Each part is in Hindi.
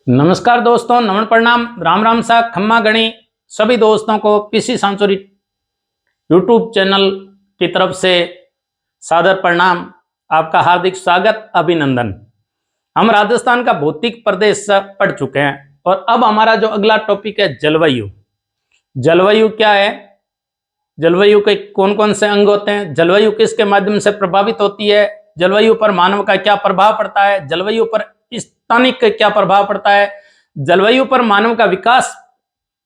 नमस्कार दोस्तों, नमन प्रणाम, राम राम सा खम्मा गणी। सभी दोस्तों को पीसी सांचोरी यूट्यूब चैनल की तरफ से सादर प्रणाम। आपका हार्दिक स्वागत, अभिनंदन। हम राजस्थान का भौतिक प्रदेश पढ़ चुके हैं और अब हमारा जो अगला टॉपिक है जलवायु। जलवायु क्या है, जलवायु के कौन कौन से अंग होते हैं, जलवायु किसके माध्यम से प्रभावित होती है, जलवायु पर मानव का क्या प्रभाव पड़ता है, जलवायु पर स्थानिक का क्या प्रभाव पड़ता है, जलवायु पर मानव का विकास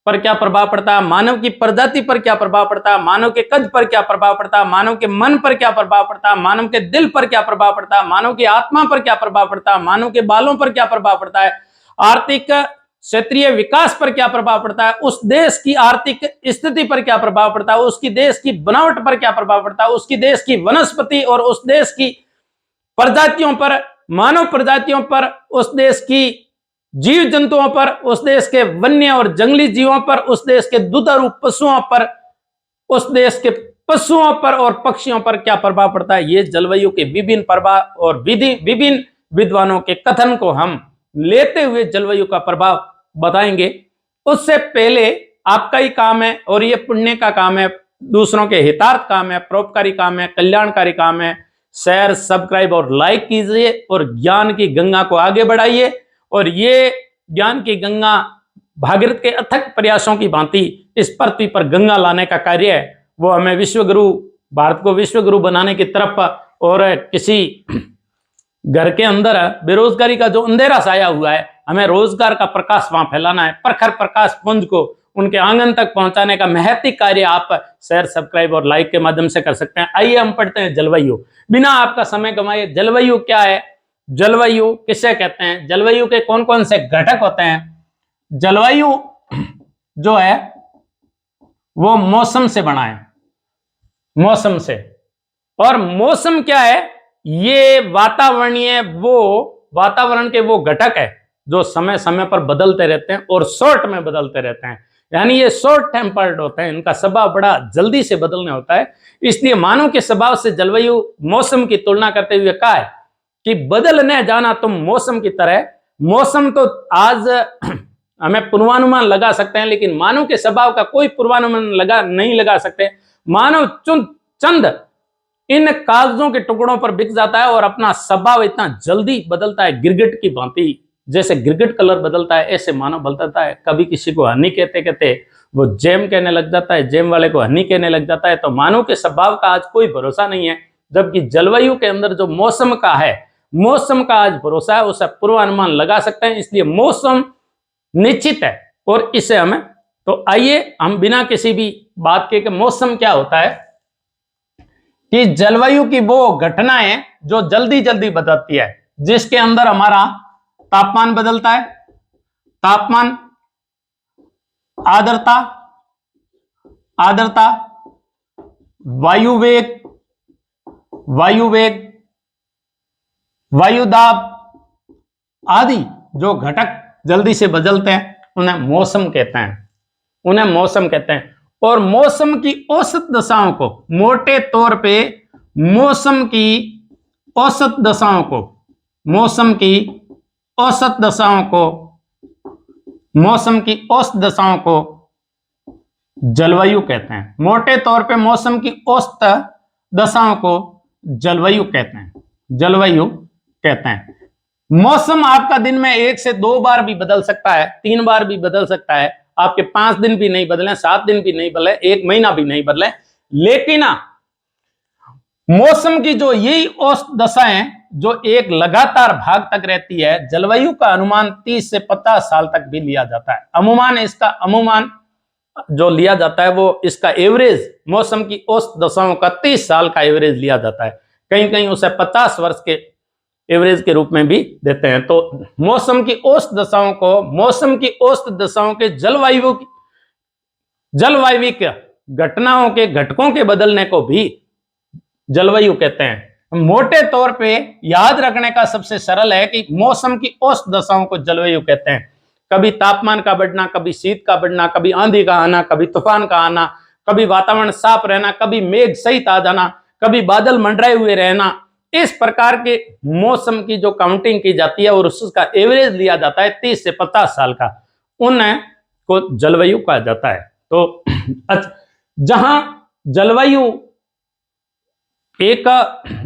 पर क्या प्रभाव पड़ता है, मानव की प्रजाति पर क्या प्रभाव पड़ता है, मानव के कद पर क्या प्रभाव पड़ता है, मानव के मन पर क्या प्रभाव पड़ता है, मानव के दिल पर क्या प्रभाव पड़ता है, मानव की आत्मा पर क्या प्रभाव पड़ता है, मानव के बालों पर क्या प्रभाव पड़ता है, आर्थिक क्षेत्रीय विकास पर क्या प्रभाव पड़ता है, उस देश की आर्थिक स्थिति पर क्या प्रभाव पड़ता है, उसकी देश की बनावट पर क्या प्रभाव पड़ता है, उसकी देश की वनस्पति और उस देश की प्रजातियों पर, मानव प्रजातियों पर, उस देश की जीव जंतुओं पर, उस देश के वन्य और जंगली जीवों पर, उस देश के दुधारू पशुओं पर, उस देश के पशुओं पर और पक्षियों पर क्या प्रभाव पड़ता है। ये जलवायु के विभिन्न प्रभाव और विभिन्न विद्वानों के कथन को हम लेते हुए जलवायु का प्रभाव बताएंगे। उससे पहले आपका ही काम है और ये पुण्य का काम है, दूसरों के हितार्थ काम है, परोपकारी काम है, कल्याणकारी काम है। शेयर, सब्सक्राइब और लाइक कीजिए और ज्ञान की गंगा को आगे बढ़ाइए। और ये ज्ञान की गंगा भागीरथ के अथक प्रयासों की भांति इस पृथ्वी पर गंगा लाने का कार्य है, वो हमें विश्वगुरु, भारत को विश्वगुरु बनाने की तरफ, और किसी घर के अंदर बेरोजगारी का जो अंधेरा छाया हुआ है, हमें रोजगार का प्रकाश वहां फैलाना है, प्रखर प्रकाश पुंज को उनके आंगन तक पहुंचाने का महती कार्य आप शेयर, सब्सक्राइब और लाइक के माध्यम से कर सकते हैं। आइए हम पढ़ते हैं जलवायु, बिना आपका समय गंवाए। जलवायु क्या है, जलवायु किसे कहते हैं, जलवायु के कौन कौन से घटक होते हैं। जलवायु जो है वो मौसम से बना है, मौसम से। और मौसम क्या है, ये वातावरण के वो घटक है जो समय समय पर बदलते रहते हैं और शॉर्ट में बदलते रहते हैं, यानी ये शॉर्ट टेम्पर्ड होते हैं, इनका स्वभाव बड़ा जल्दी से बदलने होता है। इसलिए मानव के स्वभाव से जलवायु मौसम की तुलना करते हुए कहा है कि बदलने जाना तुम मौसम की तरह। मौसम तो आज हमें पूर्वानुमान लगा सकते हैं, लेकिन मानव के स्वभाव का कोई पूर्वानुमान नहीं लगा सकते। मानव चंद इन कागजों के टुकड़ों पर बिक जाता है और अपना स्वभाव इतना जल्दी बदलता है, गिरगिट की भांति। जैसे गिरगिट कलर बदलता है, ऐसे मानव बदलता है। कभी किसी को हनी कहते कहते वो जैम कहने लग जाता है, जैम वाले को हनी कहने लग जाता है। तो मानव के स्वभाव का आज कोई भरोसा नहीं है, जबकि जलवायु के अंदर जो मौसम का है, मौसम का आज भरोसा है, उसे पूर्वानुमान लगा सकते हैं। इसलिए मौसम निश्चित है और इसे हमें, तो आइए हम बिना किसी भी बात के मौसम क्या होता है, कि जलवायु की वो घटनाएं जो जल्दी जल्दी बदलती है, जिसके अंदर हमारा तापमान बदलता है, तापमान, आर्द्रता, वायु वेग, वायु दाब आदि जो घटक जल्दी से बदलते हैं उन्हें मौसम कहते हैं। और मौसम की औसत दशाओं को, मोटे तौर पे मौसम की औसत दशाओं को जलवायु कहते हैं। मोटे तौर पे मौसम की औसत दशाओं को जलवायु कहते हैं। मौसम आपका दिन में 1 से 2 बार भी बदल सकता है, 3 बार भी बदल सकता है, आपके 5 दिन भी नहीं बदले, 7 दिन भी नहीं बदले, 1 महीना भी नहीं बदले। लेकिन मौसम की जो यही औसत दशाएं जो एक लगातार भाग तक रहती है, जलवायु का अनुमान 30 से 50 साल तक भी लिया जाता है। अमूमन जो लिया जाता है वो इसका एवरेज, मौसम की औसत दशाओं का 30 साल का एवरेज लिया जाता है। कहीं कहीं उसे 50 वर्ष के एवरेज के रूप में भी देते हैं। तो मौसम की औसत दशाओं के जलवायविक घटनाओं के घटकों के बदलने को भी जलवायु कहते हैं। मोटे तौर पे याद रखने का सबसे सरल है कि मौसम की औसत दशाओं को जलवायु कहते हैं। कभी तापमान का बढ़ना, कभी शीत का बढ़ना, कभी आंधी का आना, कभी तूफान का आना, कभी वातावरण साफ रहना, कभी मेघ सहित आ जाना, कभी बादल मंडराए हुए रहना, इस प्रकार के मौसम की जो काउंटिंग की जाती है और उसका एवरेज लिया जाता है 30 से 50 साल का, उन्हें को जलवायु कहा जाता है। तो जहां जलवायु एक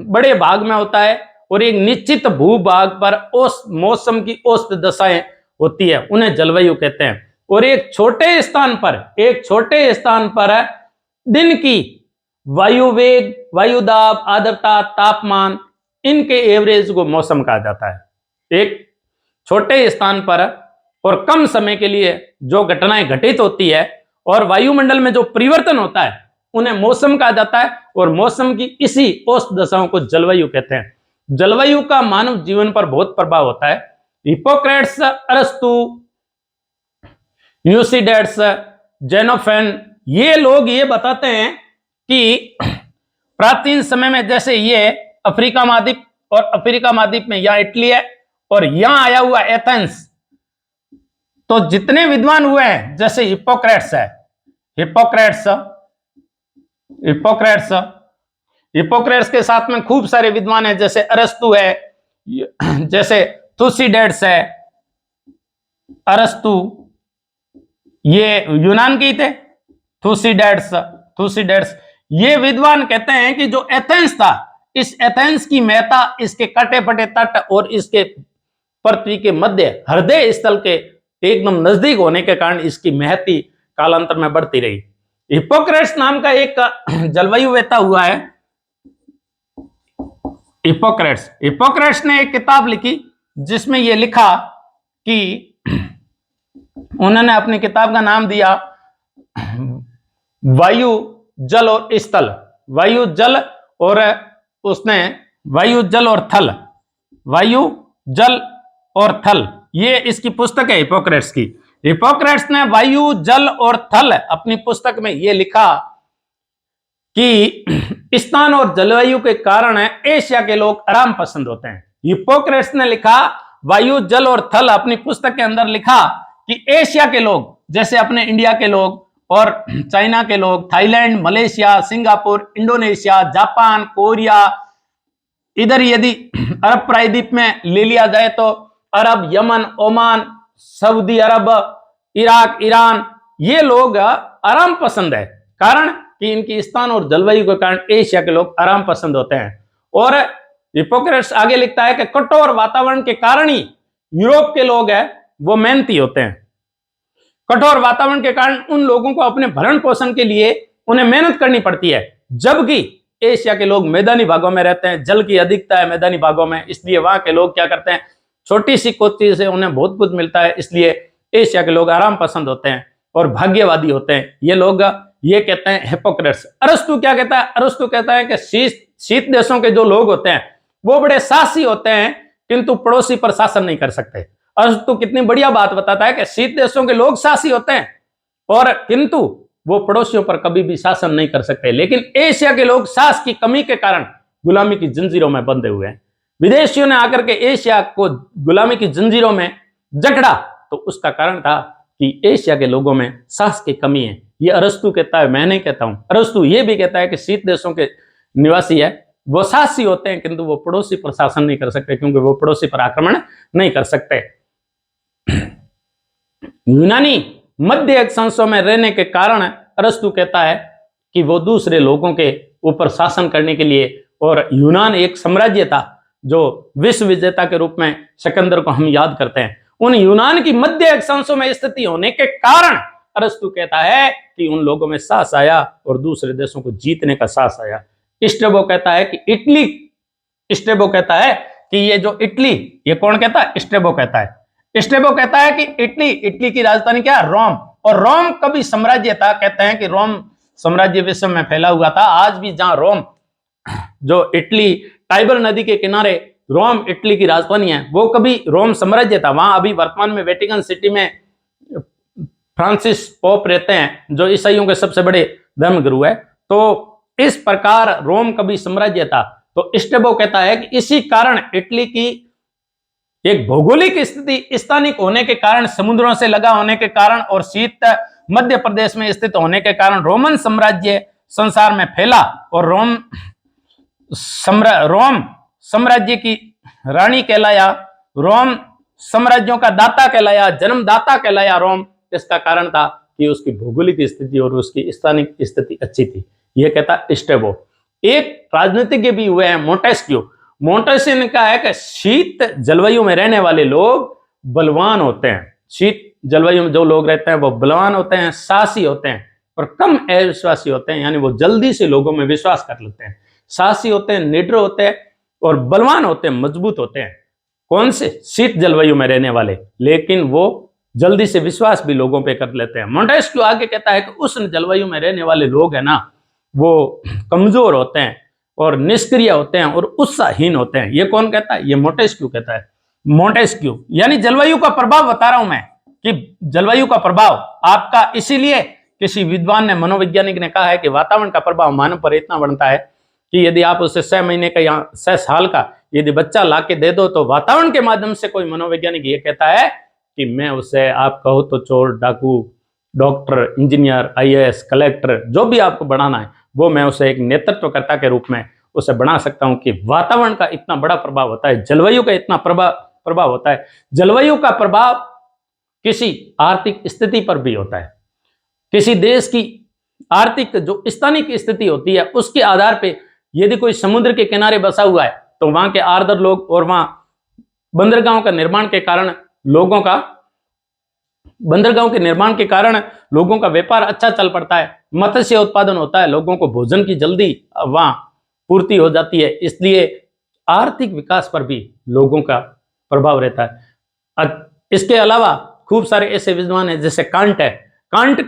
बड़े भाग में होता है और एक निश्चित भूभाग पर मौसम की औसत दशाएं होती है, उन्हें जलवायु कहते हैं। और एक छोटे स्थान पर दिन की वायु वेग, वायु दाब, आर्द्रता, तापमान, इनके एवरेज को मौसम कहा जाता है। एक छोटे स्थान पर और कम समय के लिए जो घटनाएं घटित होती है और वायुमंडल में जो परिवर्तन होता है, उन्हें मौसम कहा जाता है। और मौसम की इसी औसत दशाओं को जलवायु कहते हैं। जलवायु का मानव जीवन पर बहुत प्रभाव होता है। हिप्पोक्रेट्स, अरस्तु, यूसिडेट्स, जेनोफेन, ये लोग ये बताते हैं कि प्राचीन समय में, जैसे ये अफ्रीका महाद्वीप, और अफ्रीका महाद्वीप में यहाँ इटली है और यहां आया हुआ एथेंस, तो जितने विद्वान हुए हैं, जैसे हिप्पोक्रेट्स है, हिप्पोक्रेट्स के साथ में खूब सारे विद्वान हैं, जैसे अरस्तु है, जैसे थुसिडेट्स है। अरस्तु ये यूनान के थे। थुसिडेट्स ये विद्वान कहते हैं कि जो एथेंस था, इस एथेंस की महत्ता इसके कटे फटे तट और इसके पृथ्वी के मध्य हृदय स्थल के एकदम नजदीक होने के कारण इसकी महत्ती कालांतर में बढ़ती रही। हिप्पोक्रेट्स नाम का एक जलवायु वेता हुआ है, हिप्पोक्रेट्स ने एक किताब लिखी जिसमें यह लिखा कि उन्होंने अपनी किताब का नाम दिया वायु, जल और स्थल। वायु, जल और उसने वायु, जल और थल, वायु, जल और थल, ये इसकी पुस्तक है हिप्पोक्रेट्स की। हिप्पोक्रेट्स ने वायु, जल और थल अपनी पुस्तक में यह लिखा कि स्थान और जलवायु के कारण एशिया के लोग आराम पसंद होते हैं। हिप्पोक्रेट्स ने लिखा वायु, जल और थल, अपनी पुस्तक के अंदर लिखा कि एशिया के लोग, जैसे अपने इंडिया के लोग और चाइना के लोग, Thailand, Malaysia, Singapore, Indonesia, Japan, Korea, इधर यदि अरब प्रायद्वीप में ले लिया जाए तो अरब, यमन, ओमान, सऊदी अरब, इराक, ईरान, ये लोग आराम पसंद है। कारण कि इनकी स्थान और जलवायु के कारण एशिया के लोग आराम पसंद होते हैं। और हिप्पोक्रेट्स आगे लिखता है कि कठोर वातावरण के कारण ही यूरोप के लोग हैं वो मेहनती होते हैं। कठोर वातावरण के कारण उन लोगों को अपने भरण पोषण के लिए उन्हें मेहनत करनी पड़ती है, जबकि एशिया के लोग मैदानी भागों में रहते हैं, जल की अधिकता है मैदानी भागों में, इसलिए वहां के लोग क्या करते हैं, छोटी सी कोची से उन्हें बहुत कुछ मिलता है, इसलिए एशिया के लोग आराम पसंद होते हैं और भाग्यवादी होते हैं। ये लोग ये कहते हैं हिप्पोक्रेट्स। अरस्तु क्या कहता है? अरस्तु कहता है कि शीत देशों के जो लोग होते हैं वो बड़े साहसी होते हैं किंतु पड़ोसी पर शासन नहीं कर सकते। अरस्तु कितनी बढ़िया बात बताता है कि शीत देशों के लोग साहसी होते हैं और किंतु वो पड़ोसियों पर कभी भी शासन नहीं कर सकते। लेकिन एशिया के लोग साहस की कमी के कारण गुलामी की जंजीरों में बंधे हुए हैं। विदेशियों ने आकर के एशिया को गुलामी की जंजीरों में जकड़ा, तो उसका कारण था कि एशिया के लोगों में साहस की कमी है। ये अरस्तु कहता है, मैं नहीं कहता हूं। अरस्तु ये भी कहता है कि शीत देशों के निवासी है वो साहसी होते हैं किंतु वो पड़ोसी पर शासन नहीं कर सकते, क्योंकि वो पड़ोसी पर आक्रमण नहीं कर सकते। यूनानी मध्य अक्षांशों में रहने के कारण अरस्तु कहता है कि वो दूसरे लोगों के ऊपर शासन करने के लिए, और यूनान एक साम्राज्य था जो विश्व विजेता के रूप में सिकंदर को हम याद करते हैं, उन यूनान की मध्य अक्षांशों में स्थिति होने के कारण अरस्तु कहता है कि उन लोगों में साहस आया और दूसरे देशों को जीतने का साहस आया। स्ट्रेबो कहता है कि स्ट्रेबो कहता है कि ये जो इटली, ये कौन कहता है? स्ट्रेबो कहता है। स्ट्रेबो कहता है कि इटली की राजधानी क्या है? रोम। और रोम कभी साम्राज्य था। कहते हैं कि रोम साम्राज्य विश्व में फैला हुआ था। आज भी जहां रोम, जो इटली टाइबर नदी के किनारे रोम इटली की राजधानी है, वो कभी रोम साम्राज्य था। वहां अभी वर्तमान में वेटिकन सिटी में फ्रांसिस पोप रहते हैं, जो ईसाइयों के सबसे बड़े धर्मगुरु है। तो इस प्रकार रोम कभी साम्राज्य था। तो स्ट्रेबो कहता है कि इसी कारण इटली की एक भौगोलिक स्थिति स्थानिक होने के कारण, समुद्रों से लगा होने के कारण और शीत मध्य प्रदेश में स्थित होने के कारण रोमन साम्राज्य संसार में फैला और रोम साम्राज्य की रानी कहलाया, रोम साम्राज्यों का दाता कहलाया, जन्मदाता कहलाया रोम। इसका कारण था कि उसकी भौगोलिक स्थिति और उसकी स्थानिक स्थिति अच्छी थी। यह कहता स्ट्रैबो। एक राजनीतिज्ञ भी हुए हैं मोंटेस्क्यू। मोंटेस्क्यू ने कहा है कि शीत जलवायु में रहने वाले लोग बलवान होते हैं। शीत जलवायु में जो लोग रहते हैं वो बलवान होते हैं, साहसी होते हैं और कम अविश्वासी होते हैं, यानी वो जल्दी से लोगों में विश्वास कर लेते हैं। साहसी होते हैं, निडर होते हैं और बलवान होते हैं, मजबूत होते हैं। कौन से? शीत जलवायु में रहने वाले, लेकिन वो जल्दी से विश्वास भी लोगों पे कर लेते हैं। मोंटेस्क्यू आगे कहता है कि उष्ण जलवायु में रहने वाले लोग है ना, वो कमजोर होते हैं और निष्क्रिय होते हैं और उत्साहहीन होते हैं। ये कौन कहता है? ये मोंटेस्क्यू कहता है। मोंटेस्क्यू यानी जलवायु का प्रभाव बता रहा हूं मैं कि जलवायु का प्रभाव आपका, इसीलिए किसी विद्वान ने, मनोवैज्ञानिक ने कहा है कि वातावरण का प्रभाव मानव पर इतना बढ़ता है कि यदि आप उसे 6 महीने का या 6 साल का यदि बच्चा ला के दे दो तो वातावरण के माध्यम से, कोई मनोवैज्ञानिक ये कहता है कि मैं उसे, आप कहो तो चोर, डाकू, डॉक्टर, इंजीनियर, IAS, कलेक्टर, जो भी आपको बनाना है वो मैं उसे एक नेतृत्वकर्ता के रूप में उसे बना सकता हूं। कि वातावरण का इतना बड़ा प्रभाव होता है, जलवायु का इतना प्रभाव होता है। जलवायु का प्रभाव किसी आर्थिक स्थिति पर भी होता है। किसी देश की आर्थिक जो स्थानिक स्थिति होती है उसके आधार पे, यदि कोई समुद्र के किनारे बसा हुआ है तो वहां के आर्द्र लोग, और वहां बंदरगाहों का निर्माण के कारण लोगों का, बंदरगाहों के निर्माण के कारण लोगों का व्यापार अच्छा चल पड़ता है, मत्स्य उत्पादन होता है, लोगों को भोजन की जल्दी वहां पूर्ति हो जाती है, इसलिए आर्थिक विकास पर भी लोगों का प्रभाव रहता है। इसके अलावा खूब सारे ऐसे विद्वान हैं, जैसे कांट है। कांट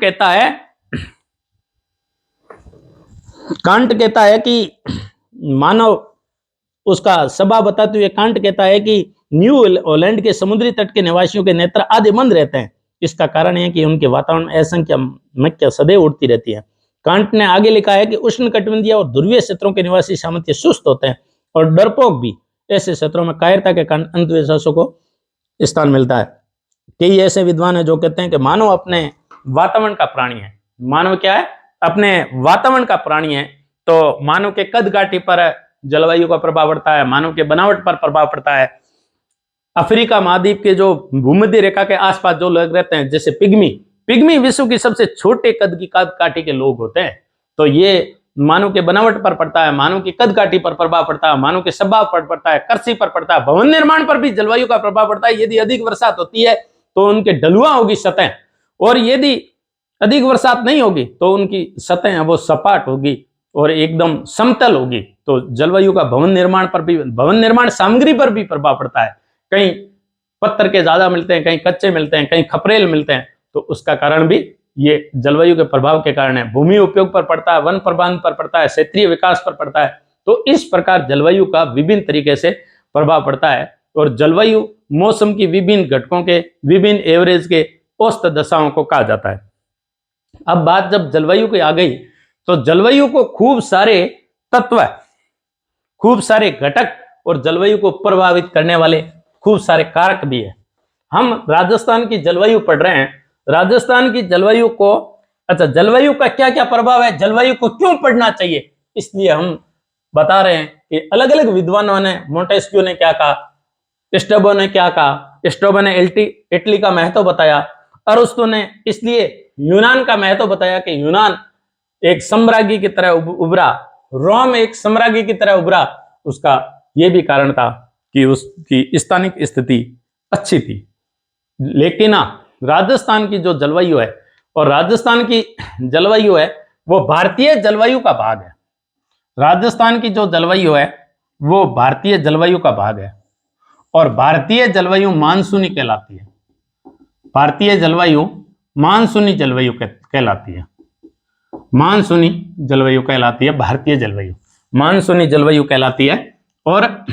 कहता है कि मानव, उसका स्वभाव बताते हुए कांट कहता है कि न्यू हॉलैंड के समुद्री तट के निवासियों के नेत्र आधे बंद रहते हैं। इसका कारण है कि उनके वातावरण असंख्य मक्खियां सदैव उड़ती रहती है। कांट ने आगे लिखा है कि उष्णकटिबंधीय और ध्रुवीय क्षेत्रों के निवासी सामान्य सुस्त होते हैं और डरपोक भी। ऐसे क्षेत्रों में कायरता के कारण अंधविश्वासों को स्थान मिलता है। कई ऐसे विद्वान हैं जो कहते हैं कि मानव अपने वातावरण का प्राणी है। मानव क्या है? अपने वातावरण का प्राणी है। तो मानव के कद काठी पर जलवायु का प्रभाव पड़ता है, मानव के बनावट पर प्रभाव पड़ता है। अफ्रीका महाद्वीप के जो भूमध्य रेखा के आसपास जो लोग रहते हैं, जैसे पिग्मी विश्व की सबसे छोटे कद की कद काठी के लोग होते हैं। तो ये मानव के बनावट पर पड़ता है, मानव की कद काठी पर प्रभाव पड़ता है, मानव के स्वभाव पर पड़ता है, कृषि पर पड़ता है, भवन निर्माण पर भी जलवायु का प्रभाव पड़ता है। यदि अधिक बरसात होती है तो उनके ढलुआ होगी सतह, और यदि अधिक बरसात नहीं होगी तो उनकी सतह वो सपाट होगी और एकदम समतल होगी। तो जलवायु का भवन निर्माण पर भी, भवन निर्माण सामग्री पर भी प्रभाव पड़ता है। कहीं पत्थर के ज्यादा मिलते हैं, कहीं कच्चे मिलते हैं, कहीं खपरेल मिलते हैं, तो उसका कारण भी ये जलवायु के प्रभाव के कारण है। भूमि उपयोग पर पड़ता है, वन प्रबंधन पर पड़ता है, क्षेत्रीय विकास पर पड़ता है। तो इस प्रकार जलवायु का विभिन्न तरीके से प्रभाव पड़ता है और जलवायु मौसम की विभिन्न घटकों के, विभिन्न एवरेज के औसत दशाओं को कहा जाता है। अब बात जब जलवायु की आ गई तो जलवायु को खूब सारे तत्व, खूब सारे घटक और जलवायु को प्रभावित करने वाले खूब सारे कारक भी है। हम राजस्थान की जलवायु पढ़ रहे हैं। राजस्थान की जलवायु को, अच्छा, जलवायु का क्या क्या प्रभाव है, जलवायु को क्यों पढ़ना चाहिए, इसलिए हम बता रहे हैं कि अलग अलग विद्वानों ने, मोंटेस्क्यू ने क्या कहा, स्ट्रैबो ने क्या कहा। स्ट्रैबो ने इटली का महत्व बताया, अरस्तु ने इसलिए यूनान का महत्व बताया कि यूनान एक साम्राज्य की तरह उभरा, रोम एक साम्राज्य की तरह उभरा। उसका यह भी कारण था कि उसकी स्थानिक स्थिति अच्छी थी। लेकिन राजस्थान की जो जलवायु है, और राजस्थान की जलवायु है वो भारतीय जलवायु का भाग है। राजस्थान की जो जलवायु है वो भारतीय जलवायु का भाग है और भारतीय जलवायु मानसूनी कहलाती है। भारतीय जलवायु मानसूनी जलवायु कहलाती है। मानसूनी जलवायु कहलाती है, भारतीय जलवायु मानसूनी जलवायु कहलाती है। और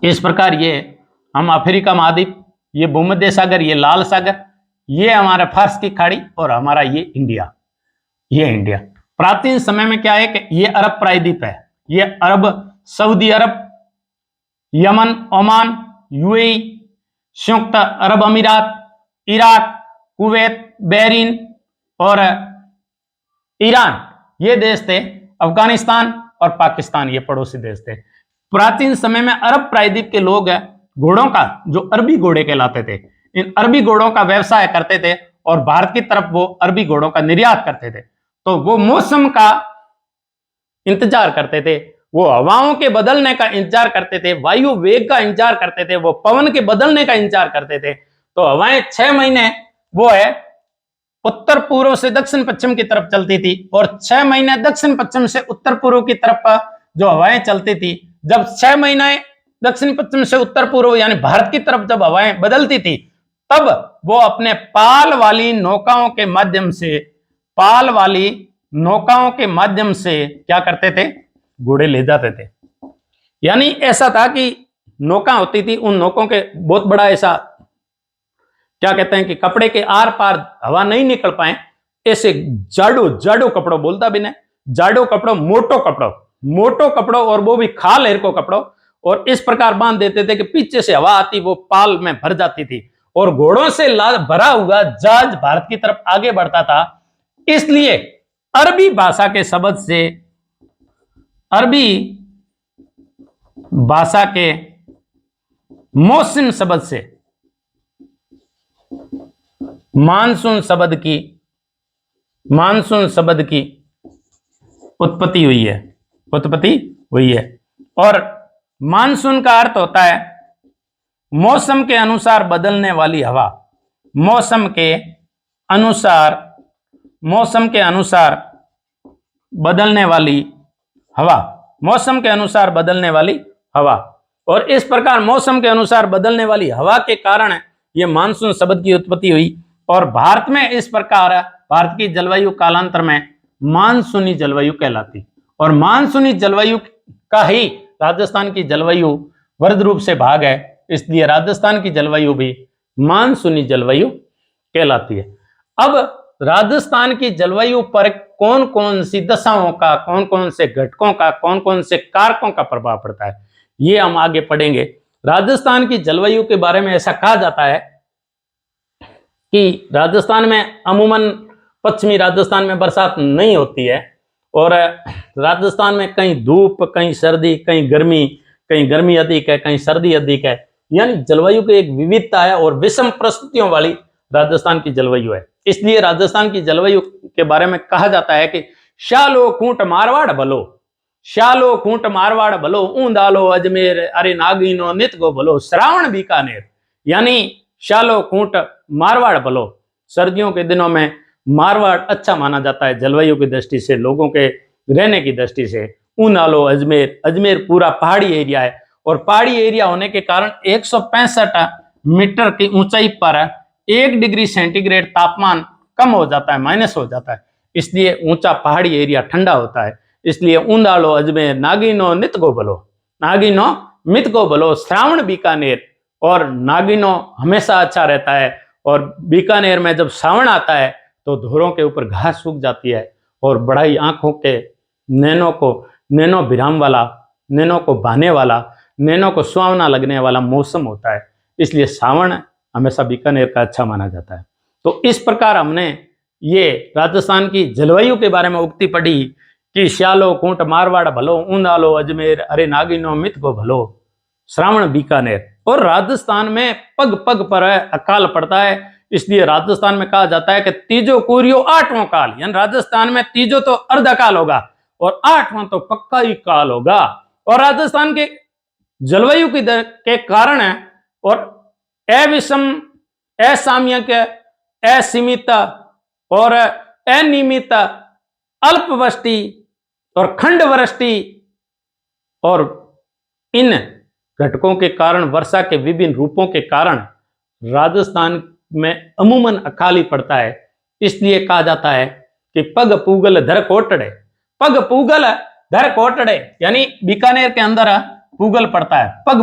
इस प्रकार ये हम अफ्रीका महाद्वीप, ये भूमध्य सागर, ये लाल सागर, ये हमारा फारस की खाड़ी और हमारा ये इंडिया, ये इंडिया। प्राचीन समय में क्या है कि ये अरब प्रायद्वीप है, ये अरब, सऊदी अरब, यमन, ओमान, यूएई, संयुक्त अरब अमीरात, इराक, कुवैत, बहरीन और ईरान, ये देश थे। अफगानिस्तान और पाकिस्तान ये पड़ोसी देश थे। प्राचीन समय में अरब प्रायद्वीप के लोग घोड़ों का, जो अरबी घोड़े कहलाते थे, इन अरबी घोड़ों का व्यवसाय करते थे और भारत की तरफ वो अरबी घोड़ों का निर्यात करते थे। तो वो मौसम का इंतजार करते थे, वो हवाओं के बदलने का इंतजार करते थे, वायु वेग का इंतजार करते थे, वो पवन के बदलने का इंतजार करते थे। तो हवाएं 6 महीने वो है उत्तर पूर्व से दक्षिण पश्चिम की तरफ चलती थी और 6 महीने दक्षिण पश्चिम से उत्तर पूर्व की तरफ जो हवाएं चलती थी। जब 6 महीने दक्षिण पश्चिम से उत्तर पूर्व यानी भारत की तरफ जब हवाएं बदलती थी, तब वो अपने पाल वाली नौकाओं के माध्यम से क्या करते थे, घोड़े ले जाते थे। यानी ऐसा था कि नौका होती थी, उन नौकों के बहुत बड़ा ऐसा क्या कहते हैं कि कपड़े के आर पार हवा नहीं निकल पाए, ऐसे जाडो कपड़ो बोलता भी नहीं, जाडो कपड़ो, मोटो कपड़ो और वो भी खाल हेर को कपड़ो, और इस प्रकार बांध देते थे कि पीछे से हवा आती वो पाल में भर जाती थी और घोड़ों से भरा हुआ जहाज भारत की तरफ आगे बढ़ता था। इसलिए अरबी भाषा के मौसम शब्द से मानसून शब्द की उत्पत्ति हुई है और मानसून का अर्थ होता है मौसम के अनुसार बदलने वाली हवा। मौसम के अनुसार बदलने वाली हवा। और इस प्रकार मौसम के अनुसार बदलने वाली हवा के कारण यह मानसून शब्द की उत्पत्ति हुई और भारत में इस प्रकार भारत की जलवायु कालांतर में मानसूनी जलवायु कहलाती और मानसूनी जलवायु का ही राजस्थान की जलवायु वृहद रूप से भाग है, इसलिए राजस्थान की जलवायु भी मानसूनी जलवायु कहलाती है। अब राजस्थान की जलवायु पर कौन कौन सी दशाओं का, कौन कौन से घटकों का, कौन कौन से कारकों का प्रभाव पड़ता है, ये हम आगे पढ़ेंगे। राजस्थान की जलवायु के बारे में ऐसा कहा जाता है कि राजस्थान में अमूमन पश्चिमी राजस्थान में बरसात नहीं होती है और राजस्थान में कहीं धूप, कहीं सर्दी, कहीं गर्मी अधिक है, कहीं सर्दी अधिक है। यानी जलवायु की एक विविधता है और विषम परिस्थितियों वाली राजस्थान की जलवायु है। इसलिए राजस्थान की जलवायु के बारे में कहा जाता है कि शालो खूंट मारवाड़ भलो ऊंदालो अजमेर अरे नागिनो नित गो भलो श्रावण बीकानेर। यानी शालो खूंट मारवाड़ भलो, सर्दियों के दिनों में मारवाड़ अच्छा माना जाता है जलवायु की दृष्टि से, लोगों के रहने की दृष्टि से। ऊंदालो अजमेर पूरा पहाड़ी एरिया है और पहाड़ी एरिया होने के कारण 165 मीटर की ऊंचाई पर 1 डिग्री सेंटीग्रेड तापमान कम हो जाता है, माइनस हो जाता है, इसलिए ऊंचा पहाड़ी एरिया ठंडा होता है। इसलिए ऊंदालो अजमेर नागिनो नित गो भलो श्रावण बीकानेर, और नागिनो हमेशा अच्छा रहता है और बीकानेर में जब श्रावण आता है तो धोरों के ऊपर घास सूख जाती है और बड़ाई आंखों के नैनो विराम वाला, नैनो को भाने वाला, नैनो को सुहावना लगने वाला मौसम होता है, इसलिए श्रावण हमेशा बीकानेर का अच्छा माना जाता है। तो इस प्रकार हमने ये राजस्थान की जलवायु के बारे में उक्ति पढ़ी कि श्यालो खूंट मारवाड़ भलो ऊंदालो अजमेर अरे नागिनो मित गो भलो श्रावण बीकानेर। और राजस्थान में पग पग पर अकाल पड़ता है, इसलिए राजस्थान में कहा जाता है कि तीजो कुरियो 8वां काल, यानी राजस्थान में तीजो तो अर्धा काल होगा और 8वां तो पक्का ही काल होगा। और राजस्थान के जलवायु के कारण है और अविषम, असामयिक, असीमित और अनियमित, अल्पवृष्टि और खंड वृष्टि और इन घटकों के कारण, वर्षा के विभिन्न रूपों के कारण राजस्थान में अमूमन अकाल पड़ता है। इसलिए कहा जाता है कि पग पूगल धर कोटड़े, यानी बीकानेर के अंदर पूगल पड़ता है। पग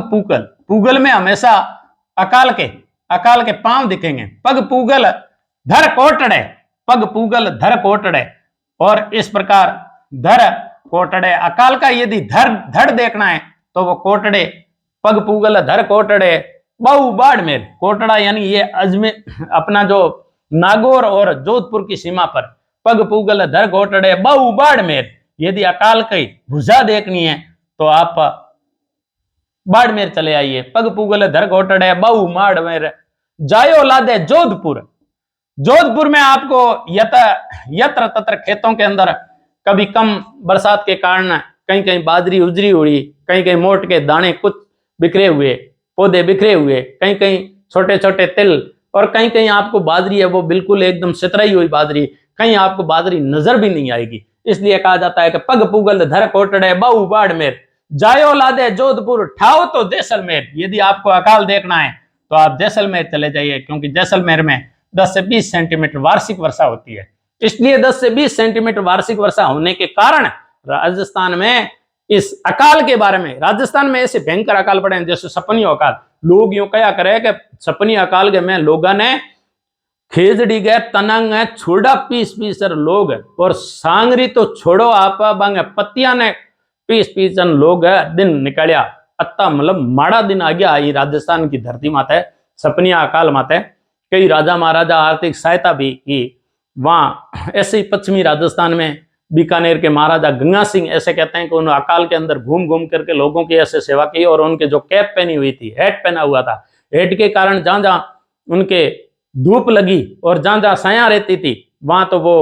पूगल में हमेशा अकाल के पांव दिखेंगे। पग पूगल धर कोटड़े, और इस प्रकार धर कोटड़े, अकाल का यदि धड़ देखना है तो वो कोटड़े, पग पूगल धर कोटड़े बहु बाड़मेर। कोटड़ा यानी ये अजमेर, अपना जो नागौर और जोधपुर की सीमा पर, पग पूगल धर कोटड़े बहु बाड़मेर। यदि अकाल की भुजा देखनी है तो आप बाड़मेर चले आइए। पग पुगल धर घोटड़े बहु माड़मेर जायो लादे जोधपुर। जोधपुर में आपको यत्र तत्र खेतों के अंदर कभी कम बरसात के कारण कहीं कहीं बाजरी उजरी हुई, कहीं कहीं मोट के दाने कुछ बिखरे हुए, पौधे बिखरे हुए, कहीं कहीं छोटे छोटे तिल, और कहीं कहीं आपको बाजरी है वो बिल्कुल एकदम सितराई हुई बाजरी, कहीं आपको बाजरी नजर भी नहीं आएगी। इसलिए कहा जाता है कि पग पुगल धर कोटड़े बहु बाड़मेर जायो लादे जोधपुर ठाओ तो जैसलमेर। यदि आपको अकाल देखना है तो आप जैसलमेर चले जाइए, क्योंकि जैसलमेर में 10 से 20 सेंटीमीटर वार्षिक वर्षा होती है। इसलिए 10 से 20 सेंटीमीटर वार्षिक वर्षा होने के कारण राजस्थान में इस अकाल के बारे में, राजस्थान में ऐसे भयंकर अकाल पड़े हैं जैसे सपनी अकाल। लोग यूं कया करे कि सपनी अकाल के में लोगों ने खेजड़ी गए तनंग है छोड़ा पीस पीस लोग, और सांगरी तो छोड़ो आप बांगे पत्तियां ने पीस पीस लोग दिन निकलिया। अत्ता मतलब माड़ा दिन आ गया ये राजस्थान की धरती माते सपनिया अकाल माते। कई राजा महाराजा आर्थिक सहायता भी की वहां। ऐसे ही पश्चिमी राजस्थान में बीकानेर के महाराजा गंगा सिंह ऐसे कहते हैं कि उन्होंने अकाल के अंदर घूम घूम करके लोगों की ऐसे सेवा की, और उनके जो कैप पहनी हुई थी, हेट पहना हुआ था, हेट के कारण जहां जहां उनके धूप लगी और जहां जहां साया रहती थी वहां तो वो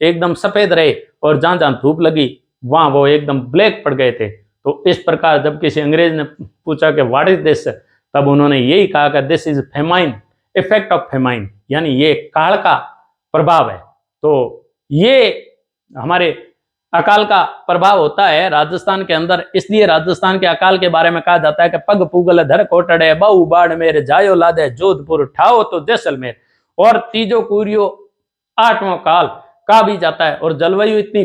एकदम सफेद रहे, और जहां जहां धूप लगी वहां वो एकदम ब्लैक पड़ गए थे। तो इस प्रकार जब किसी अंग्रेज ने पूछा कि व्हाट इज दिस, तब उन्होंने यही कहा कि this is famine, effect of famine, यानी ये काल का प्रभाव है। तो ये हमारे अकाल का प्रभाव होता है राजस्थान के अंदर। इसलिए राजस्थान के अकाल के बारे में कहा जाता है कि पग पुगल धर कोटड़े बहु बाड़मेर जायो लादे जोधपुर ठाओ तो जैसलमेर। और तीजो कुरियो आठवां काल कहा भी जाता है। और जलवायु इतनी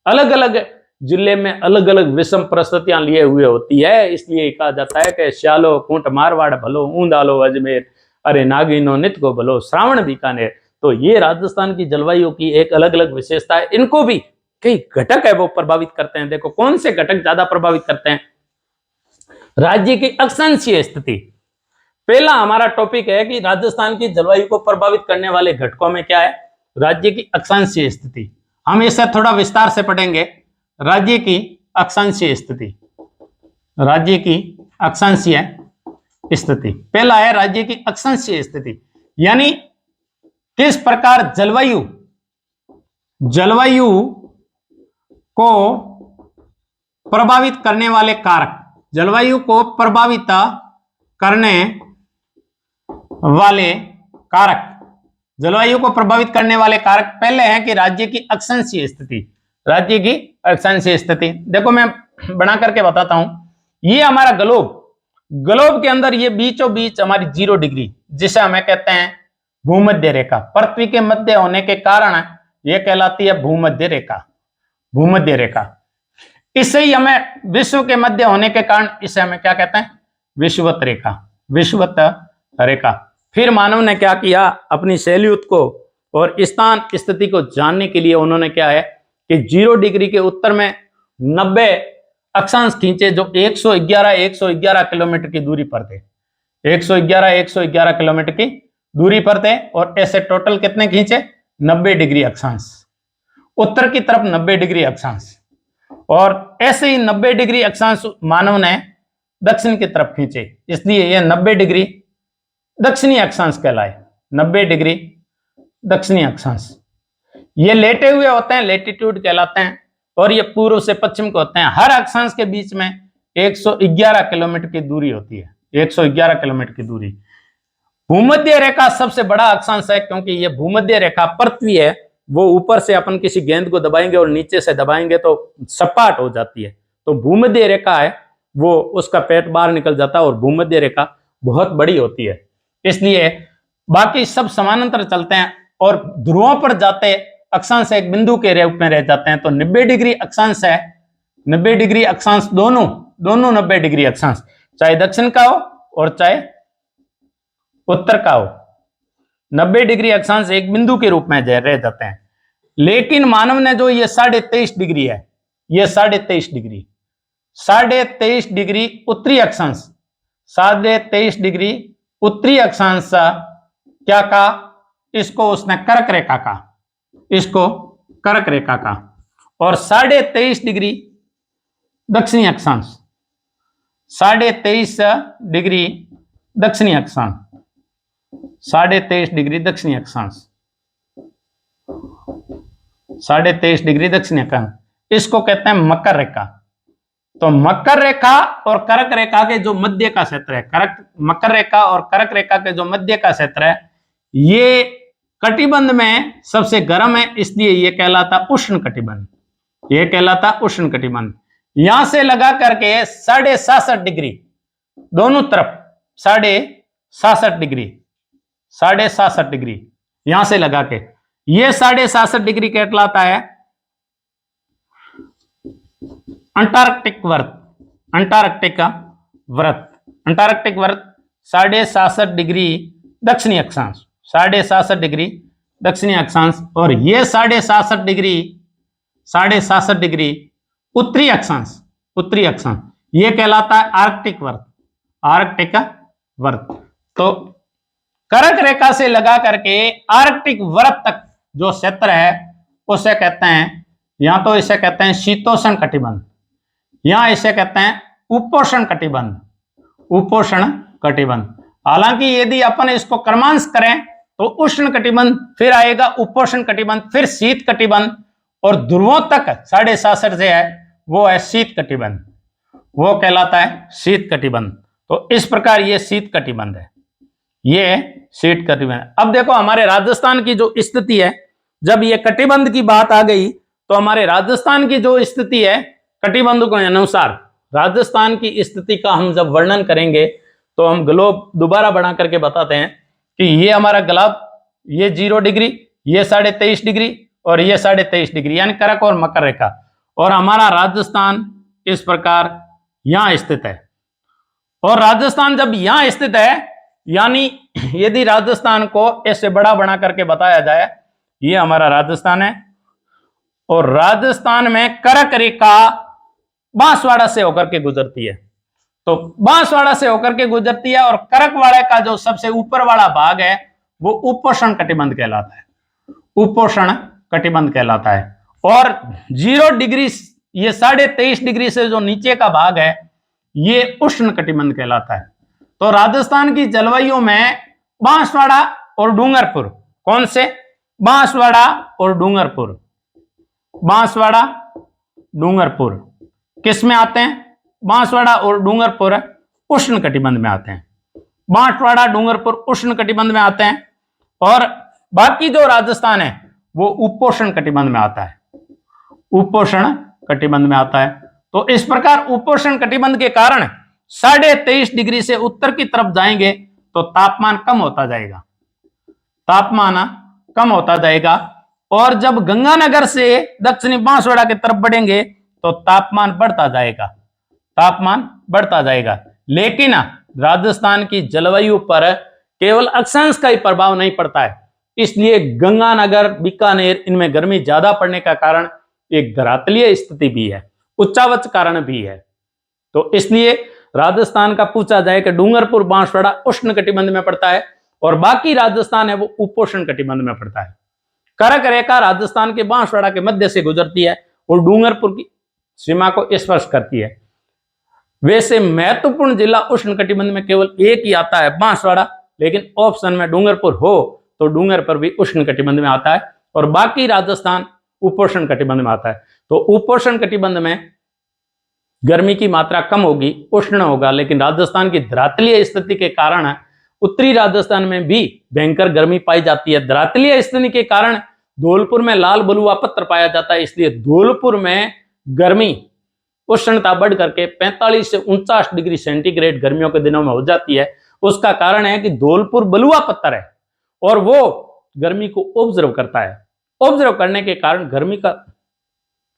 अलग अलग जिले में अलग अलग विषम परिस्थितियां लिए हुए होती है, इसलिए कहा जाता है कि श्यालो कूट मारवाड़ भलो ऊंदालो अजमेर, अरे नागिनो नित को भलो श्रावण बीकानेर। तो ये राजस्थान की जलवायु की एक अलग अलग विशेषता है। इनको भी कई घटक है वो प्रभावित करते हैं। देखो कौन से घटक ज्यादा प्रभावित करते हैं। राज्य की अक्षांशीय स्थिति पहला हमारा टॉपिक है कि राजस्थान की जलवायु को प्रभावित करने वाले घटकों में क्या है, राज्य की अक्षांशीय स्थिति। हम इसे थोड़ा विस्तार से पढ़ेंगे। राज्य की अक्षांशीय स्थिति, राज्य की अक्षांशीय स्थिति पहला है राज्य की अक्षांशीय स्थिति, यानी किस प्रकार जलवायु को प्रभावित करने वाले कारक, जलवायु को प्रभावित करने वाले कारक, जलवायु को प्रभावित करने वाले कारक पहले हैं कि राज्य की अक्षांशीय स्थिति। राज्य की अक्षांशीय स्थिति देखो मैं बना करके बताता हूं। ये हमारा ग्लोब के अंदर ये बीचों बीच हमारी 0 डिग्री जिसे हमें कहते हैं भूमध्य रेखा, पृथ्वी के मध्य होने के कारण यह कहलाती है भूमध्य रेखा। भूमध्य रेखा इससे ही हमें विश्व के मध्य होने के कारण इसे हमें क्या कहते हैं, विषुवत रेखा। विषुवत रेखा। फिर मानव ने क्या किया, अपनी सैल्यूट को और स्थान स्थिति को जानने के लिए उन्होंने क्या है कि 0 डिग्री के उत्तर में 90 अक्षांश खींचे जो 111 किलोमीटर की दूरी पर थे। 111 किलोमीटर की दूरी पर थे। और ऐसे टोटल कितने खींचे, 90 डिग्री अक्षांश, उत्तर की तरफ 90 डिग्री अक्षांश। और ऐसे ही 90 डिग्री अक्षांश मानव ने दक्षिण की तरफ खींचे, इसलिए यह 90 डिग्री दक्षिणी अक्षांश कहलाए। 90 डिग्री दक्षिणी अक्षांश ये लेटे हुए होते हैं, लेटीट्यूड कहलाते हैं। और ये पूर्व से पश्चिम के होते हैं। हर अक्षांश के बीच में 111 किलोमीटर की दूरी होती है। 111 किलोमीटर की दूरी। भूमध्य रेखा सबसे बड़ा अक्षांश है, क्योंकि यह भूमध्य रेखा पृथ्वी है, वो ऊपर से अपन किसी गेंद को दबाएंगे और नीचे से दबाएंगे तो सपाट हो जाती है। तो भूमध्य रेखा है वो, उसका पेट बाहर निकल जाता है और भूमध्य रेखा बहुत बड़ी होती है। इसलिए बाकी सब समानांतर चलते हैं और ध्रुवों पर जाते अक्षांश एक बिंदु के रूप में रह जाते हैं। तो 90 डिग्री अक्षांश है, 90 डिग्री अक्षांश दोनों 90 डिग्री अक्षांश, चाहे दक्षिण का हो और चाहे उत्तर का हो, 90 डिग्री अक्षांश एक बिंदु के रूप में रह जाते हैं। लेकिन मानव ने जो ये 23.5 डिग्री है, ये 23.5 डिग्री, 23.5 डिग्री उत्तरी अक्षांश, 23.5 डिग्री उत्तरी अक्षांश क्या कहा, इसको उसने कर्क रेखा कहा, इसको कर्क रेखा कहा। और 23.5 डिग्री दक्षिणी अक्षांश, 23.5 डिग्री दक्षिणी अक्षांश, 23.5 डिग्री दक्षिणी अक्षांश, 23.5 डिग्री दक्षिणी अक्षांश, इसको कहते हैं मकर रेखा। तो मकर रेखा और कर्क रेखा के जो मध्य का क्षेत्र है, मकर रेखा और कर्क रेखा के जो मध्य का क्षेत्र है, ये कटिबंध में सबसे गर्म है, इसलिए ये कहलाता उष्ण कटिबंध, ये कहलाता उष्ण कटिबंध। यहां से लगा करके 67.5 डिग्री दोनों तरफ, 67.5 डिग्री, 67.5 डिग्री यहां से लगा के, ये 67.5 डिग्री कहलाता है अंटार्कटिक व्रत, अंटार्कटिक व्रत, अंटार्कटिक व्रत 67.5 डिग्री दक्षिणी अक्षांश, 67.5 डिग्री दक्षिणी अक्षांश, और ये 67.5 डिग्री, 67.5 डिग्री उत्तरी अक्षांश, उत्तरी अक्षांश, ये कहलाता है आर्कटिक व्रत, आर्कटिक व्रत। तो कर्क रेखा से लगा करके आर्कटिक व्रत तक जो क्षेत्र है उसे कहते हैं, यहां तो इसे कहते हैं शीतोष्ण कटिबंध, यहां इसे कहते हैं उपोष्ण कटिबंध, उपोष्ण कटिबंध। हालांकि यदि अपन इसको क्रमांश करें तो उष्ण कटिबंध, फिर आएगा उपोष्ण कटिबंध, फिर शीत कटिबंध, और ध्रुवों तक 67.5 से है वो है शीत कटिबंध, वो कहलाता है शीत कटिबंध। तो इस प्रकार ये शीत कटिबंध है, ये शीत कटिबंध। अब देखो हमारे राजस्थान की जो स्थिति है, जब ये कटिबंध की बात आ गई तो हमारे राजस्थान की जो स्थिति है कटिबंध के अनुसार, राजस्थान की स्थिति का हम जब वर्णन करेंगे तो हम ग्लोब दोबारा बना करके बताते हैं कि ये हमारा ग्लोब, ये 0 डिग्री, ये 23.5 डिग्री और ये 23.5 डिग्री, यानी कर्क और मकर रेखा, और हमारा राजस्थान इस प्रकार यहां स्थित है। और राजस्थान जब यहां स्थित है, यानी यदि राजस्थान को ऐसे बड़ा बना करके बताया जाए, ये हमारा राजस्थान है, और राजस्थान में कर्क रेखा बांसवाड़ा से होकर के गुजरती है, तो बांसवाड़ा से होकर के गुजरती है, और कर्कवाड़े का जो सबसे ऊपर वाला भाग है वो उपोष्ण कटिबंध कहलाता है, उपोष्ण कटिबंध कहलाता है। और 0 डिग्री, ये 23.5 डिग्री से जो नीचे का भाग है ये उष्ण कटिबंध कहलाता है। तो राजस्थान की जलवायु में बांसवाड़ा और डूंगरपुर, कौन से? बांसवाड़ा और डूंगरपुर, बांसवाड़ा डूंगरपुर किस में आते हैं? बांसवाड़ा और डूंगरपुर उष्ण कटिबंध में आते हैं, बांसवाड़ा डूंगरपुर उष्ण कटिबंध में आते हैं, और बाकी जो राजस्थान है वो उपोष्ण कटिबंध में आता है, उपोष्ण कटिबंध में आता है। तो इस प्रकार उपोष्ण कटिबंध के कारण 23.5 डिग्री से उत्तर की तरफ जाएंगे तो तापमान कम होता जाएगा, तापमान कम होता जाएगा, और जब गंगानगर से दक्षिणी बांसवाड़ा की तरफ बढ़ेंगे तो तापमान बढ़ता जाएगा, तापमान बढ़ता जाएगा। लेकिन राजस्थान की जलवायु पर केवल अक्षांश का ही प्रभाव नहीं पड़ता है, इसलिए गंगानगर, बीकानेर, इनमें गर्मी ज्यादा पड़ने का कारण एक धरातलीय स्थिति भी है, उच्चावच कारण भी है। तो इसलिए राजस्थान का पूछा जाए कि डूंगरपुर बांसवाड़ा उष्ण कटिबंध में पड़ता है और बाकी राजस्थान है वो उपोष्ण कटिबंध में पड़ता है। कर्क रेखा राजस्थान के बांसवाड़ा के मध्य से गुजरती है और डूंगरपुर की सीमा को स्पर्श करती है। वैसे महत्वपूर्ण जिला उष्ण कटिबंध में केवल एक ही आता है, बांसवाड़ा, लेकिन ऑप्शन में डूंगरपुर हो तो डूंगरपुर भी उष्ण कटिबंध में आता है और बाकी राजस्थान उपोष्ण कटिबंध में आता है। तो उपोष्ण कटिबंध में गर्मी की मात्रा कम होगी, उष्ण होगा, लेकिन राजस्थान की धरातलीय स्थिति के कारण उत्तरी राजस्थान में भी भयंकर गर्मी पाई जाती है। धरातलीय स्थिति के कारण धौलपुर में लाल बलुआ पत्थर पाया जाता है, इसलिए धौलपुर में गर्मी उष्णता बढ़ करके 45 से 49 डिग्री सेंटीग्रेड गर्मियों के दिनों में हो जाती है। उसका कारण है कि धौलपुर बलुआ पत्थर है और वो गर्मी को ऑब्जर्व करता है, ऑब्जर्व करने के कारण गर्मी का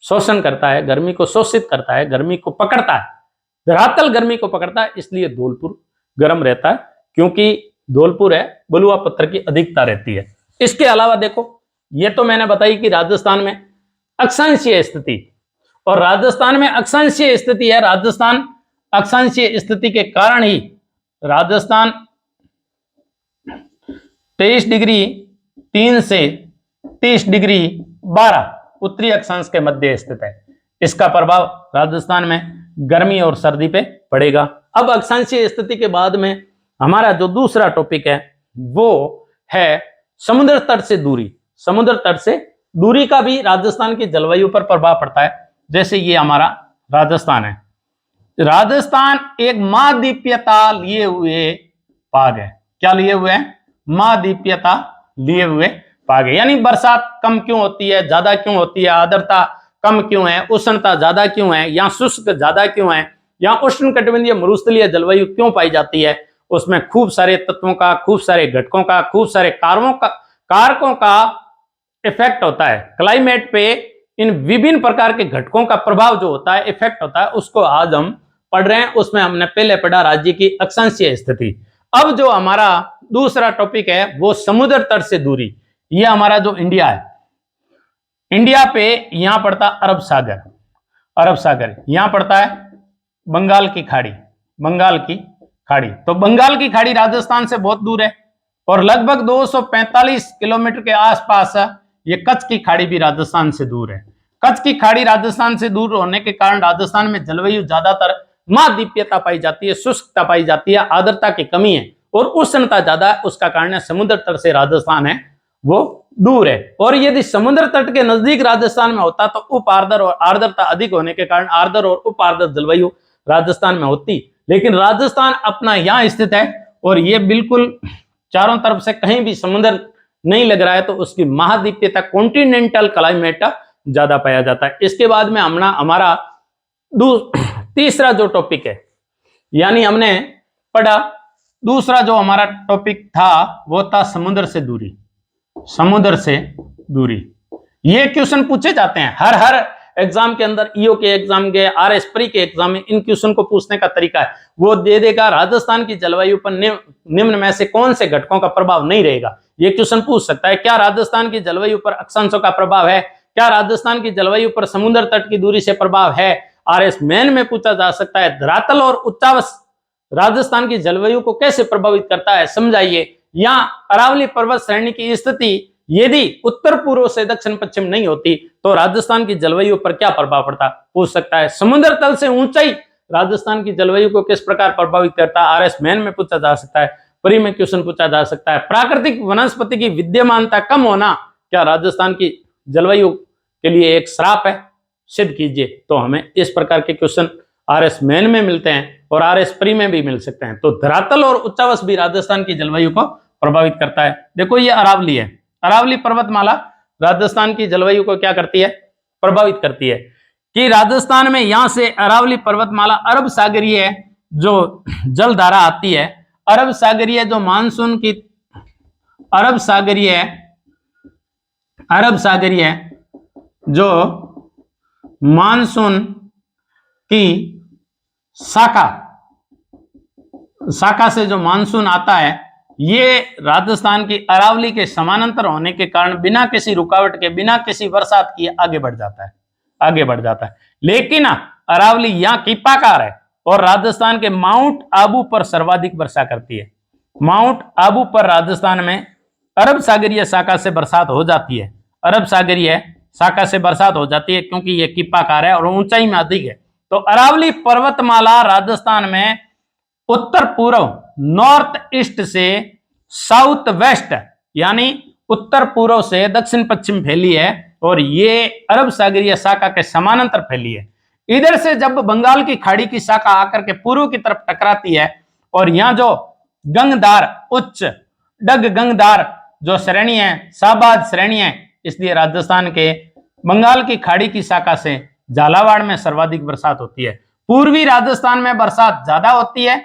शोषण करता है, गर्मी को शोषित करता है, गर्मी को पकड़ता है, धरातल गर्मी को पकड़ता है, इसलिए धौलपुर गर्म रहता है, क्योंकि धौलपुर है बलुआ पत्थर की अधिकता रहती है। इसके अलावा देखो, ये तो मैंने बताई कि राजस्थान में अक्षांशीय स्थिति, और राजस्थान में अक्षांशीय स्थिति है। राजस्थान अक्षांशीय स्थिति के कारण ही राजस्थान 23 डिग्री 3 से 30 डिग्री 12 उत्तरी अक्षांश के मध्य स्थित है। इसका प्रभाव राजस्थान में गर्मी और सर्दी पे पड़ेगा। अब अक्षांशीय स्थिति के बाद में हमारा जो दूसरा टॉपिक है वो है समुद्र तट से दूरी। समुद्र तट से दूरी का भी राजस्थान की जलवायु पर प्रभाव पड़ता है। जैसे ये हमारा राजस्थान है, राजस्थान एक महाद्वीपीयता लिए हुए भाग है। क्या लिए हुए हैं? महाद्वीपीयता लिए हुए भाग है। यानी बरसात कम क्यों होती है, ज्यादा क्यों होती है, आर्द्रता कम क्यों है, उष्णता ज्यादा क्यों है, या शुष्क ज्यादा क्यों है, या उष्णकटिबंधीय मरुस्थलीय जलवायु क्यों पाई जाती है, उसमें खूब सारे तत्वों का, खूब सारे घटकों का, खूब सारे कारकों का इफेक्ट होता है। क्लाइमेट पे इन विभिन्न प्रकार के घटकों का प्रभाव जो होता है, इफेक्ट होता है, उसको आज हम पढ़ रहे हैं। उसमें हमने पहले पढ़ा राज्य की अक्षांशीय स्थिति। अब जो हमारा दूसरा टॉपिक है वो समुद्र तट से दूरी। ये हमारा जो इंडिया है, इंडिया पे यहां पड़ता अरब सागर, अरब सागर यहां पड़ता है बंगाल की खाड़ी, बंगाल की खाड़ी। तो बंगाल की खाड़ी राजस्थान से बहुत दूर है और लगभग 245 किलोमीटर के आसपास ये कच्छ की खाड़ी भी राजस्थान से दूर है। कच्छ की खाड़ी राजस्थान से दूर होने के कारण राजस्थान में जलवायु ज्यादातर महाद्वीपीयता पाई जाती है, शुष्कता पाई जाती है, आर्द्रता की कमी है और उष्णता ज्यादा है। उसका कारण है समुद्र तट से राजस्थान है वो दूर है। और यदि समुद्र तट के नजदीक राजस्थान में होता तो उप आर्द्र और आर्द्रता अधिक होने के कारण आर्द्र और उप आर्द्र जलवायु राजस्थान में होती। लेकिन राजस्थान अपना यहां स्थित है और ये बिल्कुल चारों तरफ से कहीं भी समुद्र नहीं लग रहा है, तो उसकी महाद्वीपीयता कॉन्टिनेंटल क्लाइमेट ज्यादा पाया जाता है। इसके बाद में हमारा तीसरा जो टॉपिक है, यानी हमने पढ़ा दूसरा जो हमारा टॉपिक था वो था समुद्र से दूरी। समुद्र से दूरी ये क्वेश्चन पूछे जाते हैं हर एग्जाम के अंदर, ईओ के एग्जाम के, आरएस प्री के एग्जाम में इन क्वेश्चन को पूछने का तरीका है वो दे देगा राजस्थान की जलवायु पर निम्न में से कौन से घटकों का प्रभाव नहीं रहेगा। ये क्वेश्चन पूछ सकता है। क्या राजस्थान की जलवायु पर अक्षांशों का प्रभाव है? क्या राजस्थान की जलवायु पर समुद्र तट की दूरी से प्रभाव है? आरएस मेन में पूछा जा सकता है। धरातल और उच्चावच राजस्थान की जलवायु को कैसे प्रभावित करता है, समझाइए। या अरावली पर्वत श्रेणी की स्थिति यदि उत्तर पूर्व से दक्षिण पश्चिम नहीं होती तो राजस्थान की जलवायु पर क्या प्रभाव पड़ता, पूछ सकता है। समुद्र तल से ऊंचाई राजस्थान की जलवायु को किस प्रकार प्रभावित करता है, आरएस मेन में पूछा जा सकता है। प्री में क्वेश्चन पूछा जा सकता है। प्राकृतिक वनस्पति की विद्यमानता कम होना क्या राजस्थान की जलवायु के लिए एक श्राप है, सिद्ध कीजिए। तो हमें इस प्रकार के क्वेश्चन आरएस मेन में मिलते हैं और आरएस प्री में भी मिल सकते हैं। तो धरातल और उच्चावच भी राजस्थान की जलवायु को प्रभावित करता है। देखो ये अरावली है, अरावली पर्वतमाला राजस्थान की जलवायु को क्या करती है, प्रभावित करती है। कि राजस्थान में यहां से अरावली पर्वतमाला अरब सागरीय जो जलधारा आती है, अरब सागरीय जो मानसून की अरब सागरीय जो मानसून की शाखा से जो मानसून आता है, ये राजस्थान की अरावली के समानांतर होने के कारण बिना किसी रुकावट के, बिना किसी बरसात किए आगे बढ़ जाता है। लेकिन अरावली यहाँ कीपाकार है और राजस्थान के माउंट आबू पर सर्वाधिक वर्षा करती है। माउंट आबू पर राजस्थान में अरब सागरीय शाखा से बरसात हो जाती है, अरब सागरीय शाखा से बरसात हो जाती है क्योंकि ये कीपाकार है और ऊंचाई में अधिक है। तो अरावली पर्वतमाला राजस्थान में उत्तर पूर्व नॉर्थ ईस्ट से साउथ वेस्ट यानी उत्तर पूर्व से दक्षिण पश्चिम फैली है और ये अरब सागरीय शाखा के समानांतर फैली है। इधर से जब बंगाल की खाड़ी की शाखा आकर के पूर्व की तरफ टकराती है और यहाँ जो गंगधार उच्च डग गंगधार जो श्रेणी है, शाहबाद श्रेणी है, इसलिए राजस्थान के बंगाल की खाड़ी की शाखा से झालावाड़ में सर्वाधिक बरसात होती है। पूर्वी राजस्थान में बरसात ज्यादा होती है,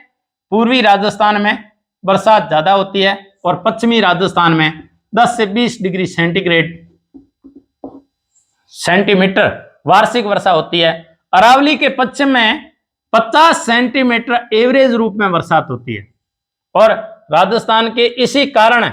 पूर्वी राजस्थान में बरसात ज्यादा होती है और पश्चिमी राजस्थान में 10 से 20 डिग्री सेंटीमीटर वार्षिक वर्षा होती है। अरावली के पश्चिम में 50 सेंटीमीटर एवरेज रूप में बरसात होती है और राजस्थान के इसी कारण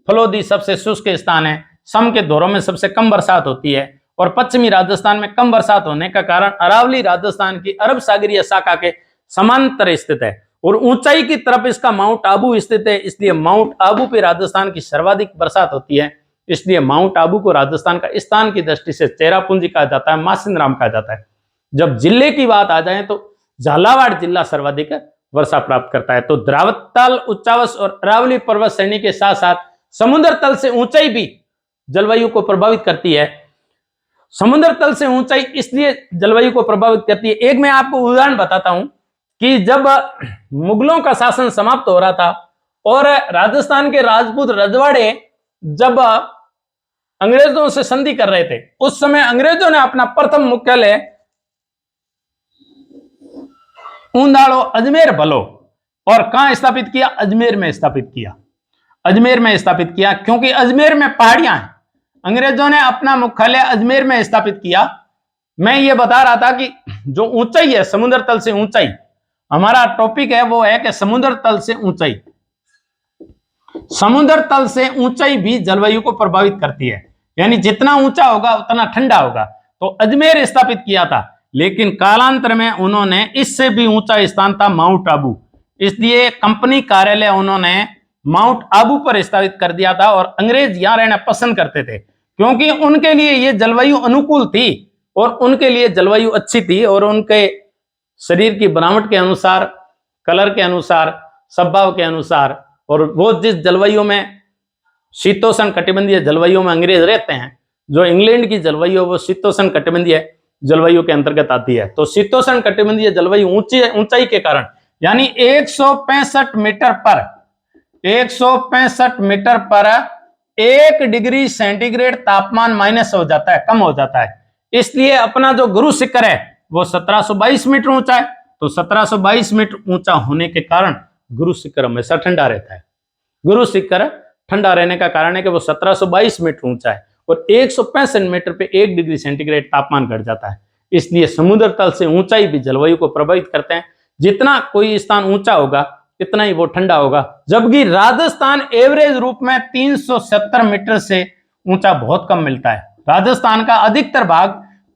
फलोदी सबसे शुष्क स्थान है, सम के दौरों में सबसे कम बरसात होती है और पश्चिमी राजस्थान में कम बरसात होने का कारण अरावली राजस्थान की अरब सागरीय शाखा के समांतर स्थित है और ऊंचाई की तरफ इसका माउंट आबू स्थित है, इसलिए माउंट आबू पे राजस्थान की सर्वाधिक बरसात होती है। इसलिए माउंट आबू को राजस्थान का स्थान की दृष्टि से चेरापूंजी कहा जाता है, मासिंद्राम कहा जाता है। जब जिले की बात आ जाए तो झालावाड़ जिला सर्वाधिक वर्षा प्राप्त करता है। तो द्रावतताल, उच्चावच और अरावली पर्वत श्रेणी के साथ साथ समुद्र तल से ऊंचाई भी जलवायु को प्रभावित करती है। समुद्र तल से ऊंचाई इसलिए जलवायु को प्रभावित करती है। एक मैं आपको उदाहरण बताता हूं कि जब मुगलों का शासन समाप्त हो रहा था और राजस्थान के राजपूत रजवाड़े जब अंग्रेजों से संधि कर रहे थे, उस समय अंग्रेजों ने अपना प्रथम मुख्यालय ऊंदाड़ो अजमेर भलो और कहां स्थापित किया? अजमेर में स्थापित किया। अजमेर में स्थापित किया क्योंकि अजमेर में पहाड़ियां हैं। अंग्रेजों ने अपना मुख्यालय अजमेर में स्थापित किया। मैं ये बता रहा था कि जो ऊंचाई है, समुद्र तल से ऊंचाई, हमारा टॉपिक है वो है कि समुद्र तल से ऊंचाई। समुद्र तल से ऊंचाई भी जलवायु को प्रभावित करती है, यानी जितना ऊंचा होगा उतना ठंडा होगा। तो अजमेर स्थापित किया था, लेकिन कालांतर में उन्होंने इससे भी ऊंचा स्थान था माउंट आबू, इसलिए कंपनी कार्यालय उन्होंने माउंट आबू पर स्थापित कर दिया था। और अंग्रेज यहां रहना पसंद करते थे क्योंकि उनके लिए ये जलवायु अनुकूल थी और उनके लिए जलवायु अच्छी थी और उनके शरीर की बनावट के अनुसार, कलर के अनुसार, स्वभाव के अनुसार, और वो जिस जलवायु में शीतोष्ण कटिबंधीय जलवायु में अंग्रेज रहते हैं, जो इंग्लैंड की जलवायु वो शीतोष्ण कटिबंधीय जलवायु के अंतर्गत आती है। तो शीतोष्ण कटिबंधीय जलवायु ऊंचाई के कारण, यानी 165 मीटर पर 1 डिग्री सेंटीग्रेड तापमान माइनस हो जाता है, कम हो जाता है। इसलिए अपना जो गुरु शिखर है वो 1722 मीटर ऊंचा है। तो 1722 मीटर ऊंचा होने के कारण गुरु शिखर हमेशा ठंडा रहता है। गुरु शिखर ठंडा रहने का कारण है कि वो 1722 मीटर ऊंचा है और 165 मीटर पे 1 डिग्री सेंटीग्रेड तापमान घट जाता है। इसलिए समुद्र तल से ऊंचाई भी जलवायु को प्रभावित करते हैं। जितना कोई स्थान ऊंचा होगा इतना ही वो ठंडा होगा। जबकि राजस्थान एवरेज रूप में 370 मीटर से ऊंचा बहुत कम मिलता है। राजस्थान का अधिकतर भाग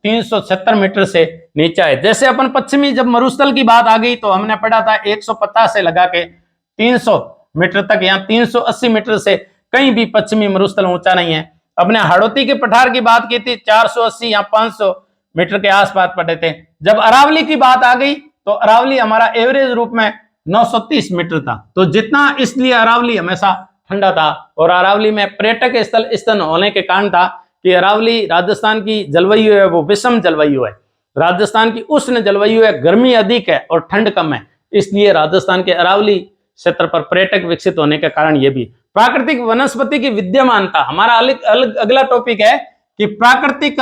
370 मीटर से नीचा है। जैसे अपन पश्चिमी जब मरुस्थल की बात आ गई तो हमने पढ़ा था 150 से लगा के 300 मीटर तक, यहाँ 380 मीटर से कहीं भी पश्चिमी मरुस्थल ऊंचा नहीं है। अपने हाड़ौती के पठार की बात की थी, 480 या 500 मीटर के आसपास पड़े थे। जब अरावली की बात आ गई तो अरावली हमारा एवरेज रूप में 930 मीटर था। तो जितना, इसलिए अरावली हमेशा ठंडा था। और अरावली में पर्यटक स्थल होने के कारण था कि अरावली, राजस्थान की जलवायु है वो विषम जलवायु है। राजस्थान की उष्ण जलवायु है, गर्मी अधिक है और ठंड कम है। इसलिए राजस्थान के अरावली क्षेत्र पर पर्यटक विकसित होने के कारण ये भी। प्राकृतिक वनस्पति की विद्यमानता हमारा अगला टॉपिक है कि प्राकृतिक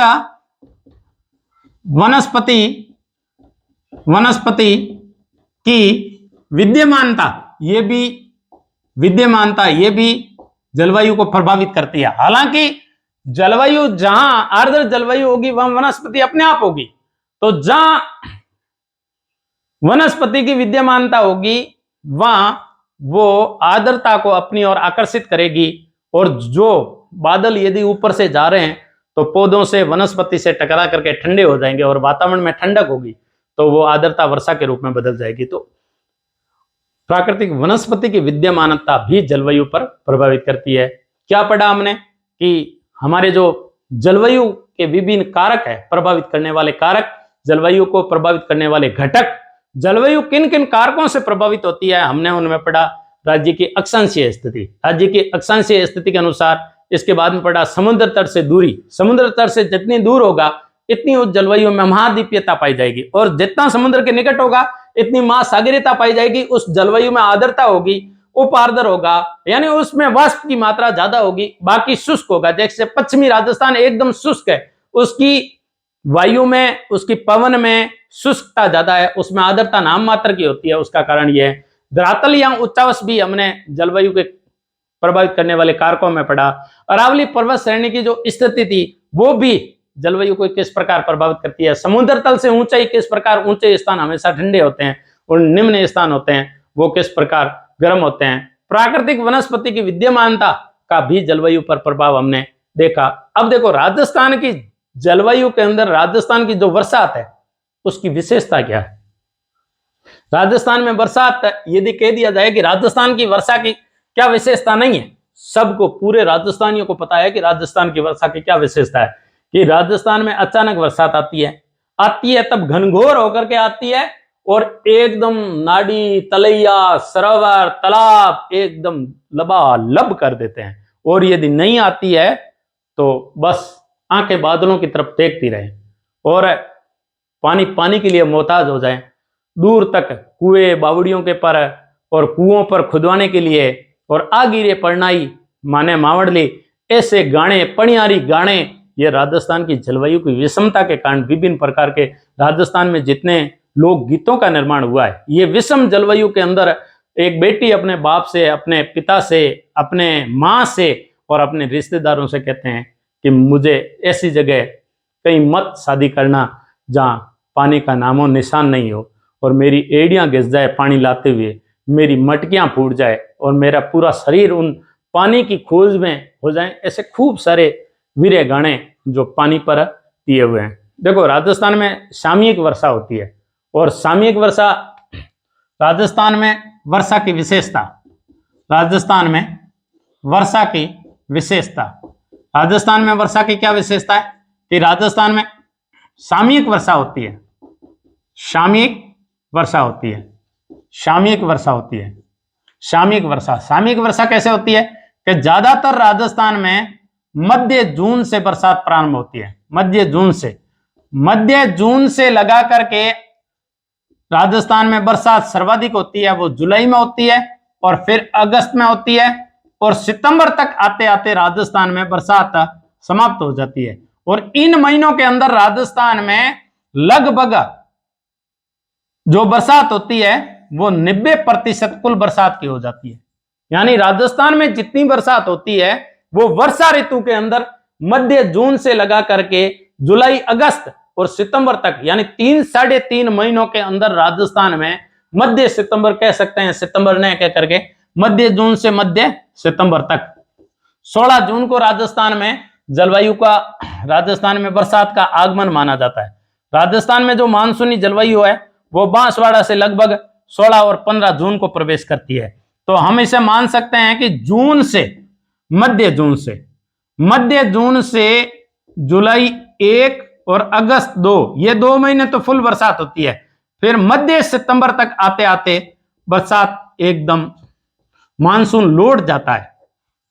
वनस्पति की विद्यमानता, ये भी जलवायु को प्रभावित करती है। हालांकि जलवायु, जहां आर्द्र जलवायु होगी वहां वनस्पति अपने आप होगी। तो जहां वनस्पति की विद्यमानता होगी वहां वो आर्द्रता को अपनी ओर आकर्षित करेगी। और जो बादल यदि ऊपर से जा रहे हैं तो पौधों से, वनस्पति से टकरा करके ठंडे हो जाएंगे और वातावरण में ठंडक होगी तो वो आर्द्रता वर्षा के रूप में बदल जाएगी। तो प्राकृतिक वनस्पति की विद्यमानता भी जलवायु पर प्रभावित करती है। क्या पढ़ा हमने कि हमारे जो जलवायु के विभिन्न कारक है, प्रभावित करने वाले कारक, जलवायु को प्रभावित करने वाले घटक, जलवायु किन किन कारकों से प्रभावित होती है, हमने उनमें पढ़ा राज्य की अक्षांशीय स्थिति। राज्य की अक्षांशीय स्थिति के अनुसार इसके बाद में पढ़ा समुद्र तट से दूरी। समुद्र तट से जितनी दूर होगा इतनी उस जलवायु में महाद्वीपीयता पाई जाएगी और जितना समुद्र के निकट होगा इतनी महासागरीयता पाई जाएगी। उस जलवायु में आर्द्रता होगी, उप आर्द्र होगा, यानी उसमें वाष्प की मात्रा ज्यादा होगी, बाकी शुष्क होगा। जैसे पश्चिमी राजस्थान एकदम शुष्क है, उसकी वायु में, उसकी पवन में शुष्कता ज्यादा है, उसमें आर्द्रता नाम मात्र की होती है। उसका कारण यह है। धरातल या उच्चावच भी हमने जलवायु के प्रभावित करने वाले कारकों में पढ़ा। अरावली पर्वत श्रेणी की जो स्थिति थी वो भी जलवायु को किस प्रकार प्रभावित करती है। समुद्र तल से ऊंचाई किस प्रकार, ऊंचे स्थान हमेशा ठंडे होते हैं और निम्न स्थान होते हैं वो किस प्रकार गर्म होते हैं। प्राकृतिक वनस्पति की विद्यमानता का भी जलवायु पर प्रभाव हमने देखा। अब देखो राजस्थान की जलवायु के अंदर, राजस्थान की जो बरसात है उसकी विशेषता क्या है। राजस्थान में बरसात, यदि कह दिया जाए कि राजस्थान की वर्षा की क्या विशेषता नहीं है, सबको, पूरे राजस्थानियों को पता है कि राजस्थान की वर्षा की क्या विशेषता है। कि राजस्थान में अचानक बरसात आती है तब घनघोर होकर के आती है और एकदम नाडी, तलैया, सरोवर, तालाब एकदम लबालब कर देते हैं। और यदि नहीं आती है तो बस आंखें बादलों की तरफ देखती रहे और पानी पानी के लिए मोहताज हो जाए। दूर तक कुएं बावड़ियों के पर और कुओं पर खुदवाने के लिए और आगिरे पड़नाई माने मावड़ली, ऐसे गाने, पणियारी गाने, ये राजस्थान की जलवायु की विषमता के कारण विभिन्न प्रकार के राजस्थान में जितने लोक गीतों का निर्माण हुआ है, ये विषम जलवायु के अंदर एक बेटी अपने बाप से, अपने पिता से, अपने माँ से और अपने रिश्तेदारों से कहते हैं कि मुझे ऐसी जगह कहीं मत शादी करना जहाँ पानी का नामो निशान नहीं हो और मेरी एड़ियाँ घिस जाए पानी लाते हुए, मेरी मटकियाँ फूट जाए और मेरा पूरा शरीर उन पानी की खोज में हो जाए। ऐसे खूब सारे वीरे गाने जो पानी पर दिए हुए हैं। देखो, राजस्थान में सामयिक वर्षा होती है और सामयिक वर्षा, राजस्थान में वर्षा की विशेषता, राजस्थान में वर्षा की विशेषता, राजस्थान में वर्षा की क्या विशेषता है कि राजस्थान में सामयिक वर्षा होती है। सामयिक वर्षा होती है, सामयिक वर्षा होती है, सामयिक वर्षा। सामयिक वर्षा कैसे होती है कि ज्यादातर राजस्थान में मध्य जून से बरसात प्रारंभ होती है। मध्य जून से लगा करके राजस्थान में बरसात सर्वाधिक होती है, वो जुलाई में होती है और फिर अगस्त में होती है और सितंबर तक आते आते राजस्थान में बरसात समाप्त हो जाती है। और इन महीनों के अंदर राजस्थान में लगभग जो बरसात होती है वो 90% कुल बरसात की हो जाती है। यानी राजस्थान में जितनी बरसात होती है वो वर्षा ऋतु के अंदर मध्य जून से लगा करके जुलाई, अगस्त और सितंबर तक, यानी 3-3.5 महीनों के अंदर राजस्थान में मध्य सितंबर कह सकते हैं, सितंबर ने कह करके मध्य जून से मध्य सितंबर तक। 16 जून को राजस्थान में जलवायु का, राजस्थान में बरसात का आगमन माना जाता है। राजस्थान में जो मानसूनी जलवायु है वो बांसवाड़ा से लगभग 16 और 15 जून को प्रवेश करती है। तो हम इसे मान सकते हैं कि मध्य जून से जुलाई 1 और अगस्त 2, ये 2 महीने तो फुल बरसात होती है। फिर मध्य सितंबर तक आते आते बरसात एकदम मानसून लौट जाता है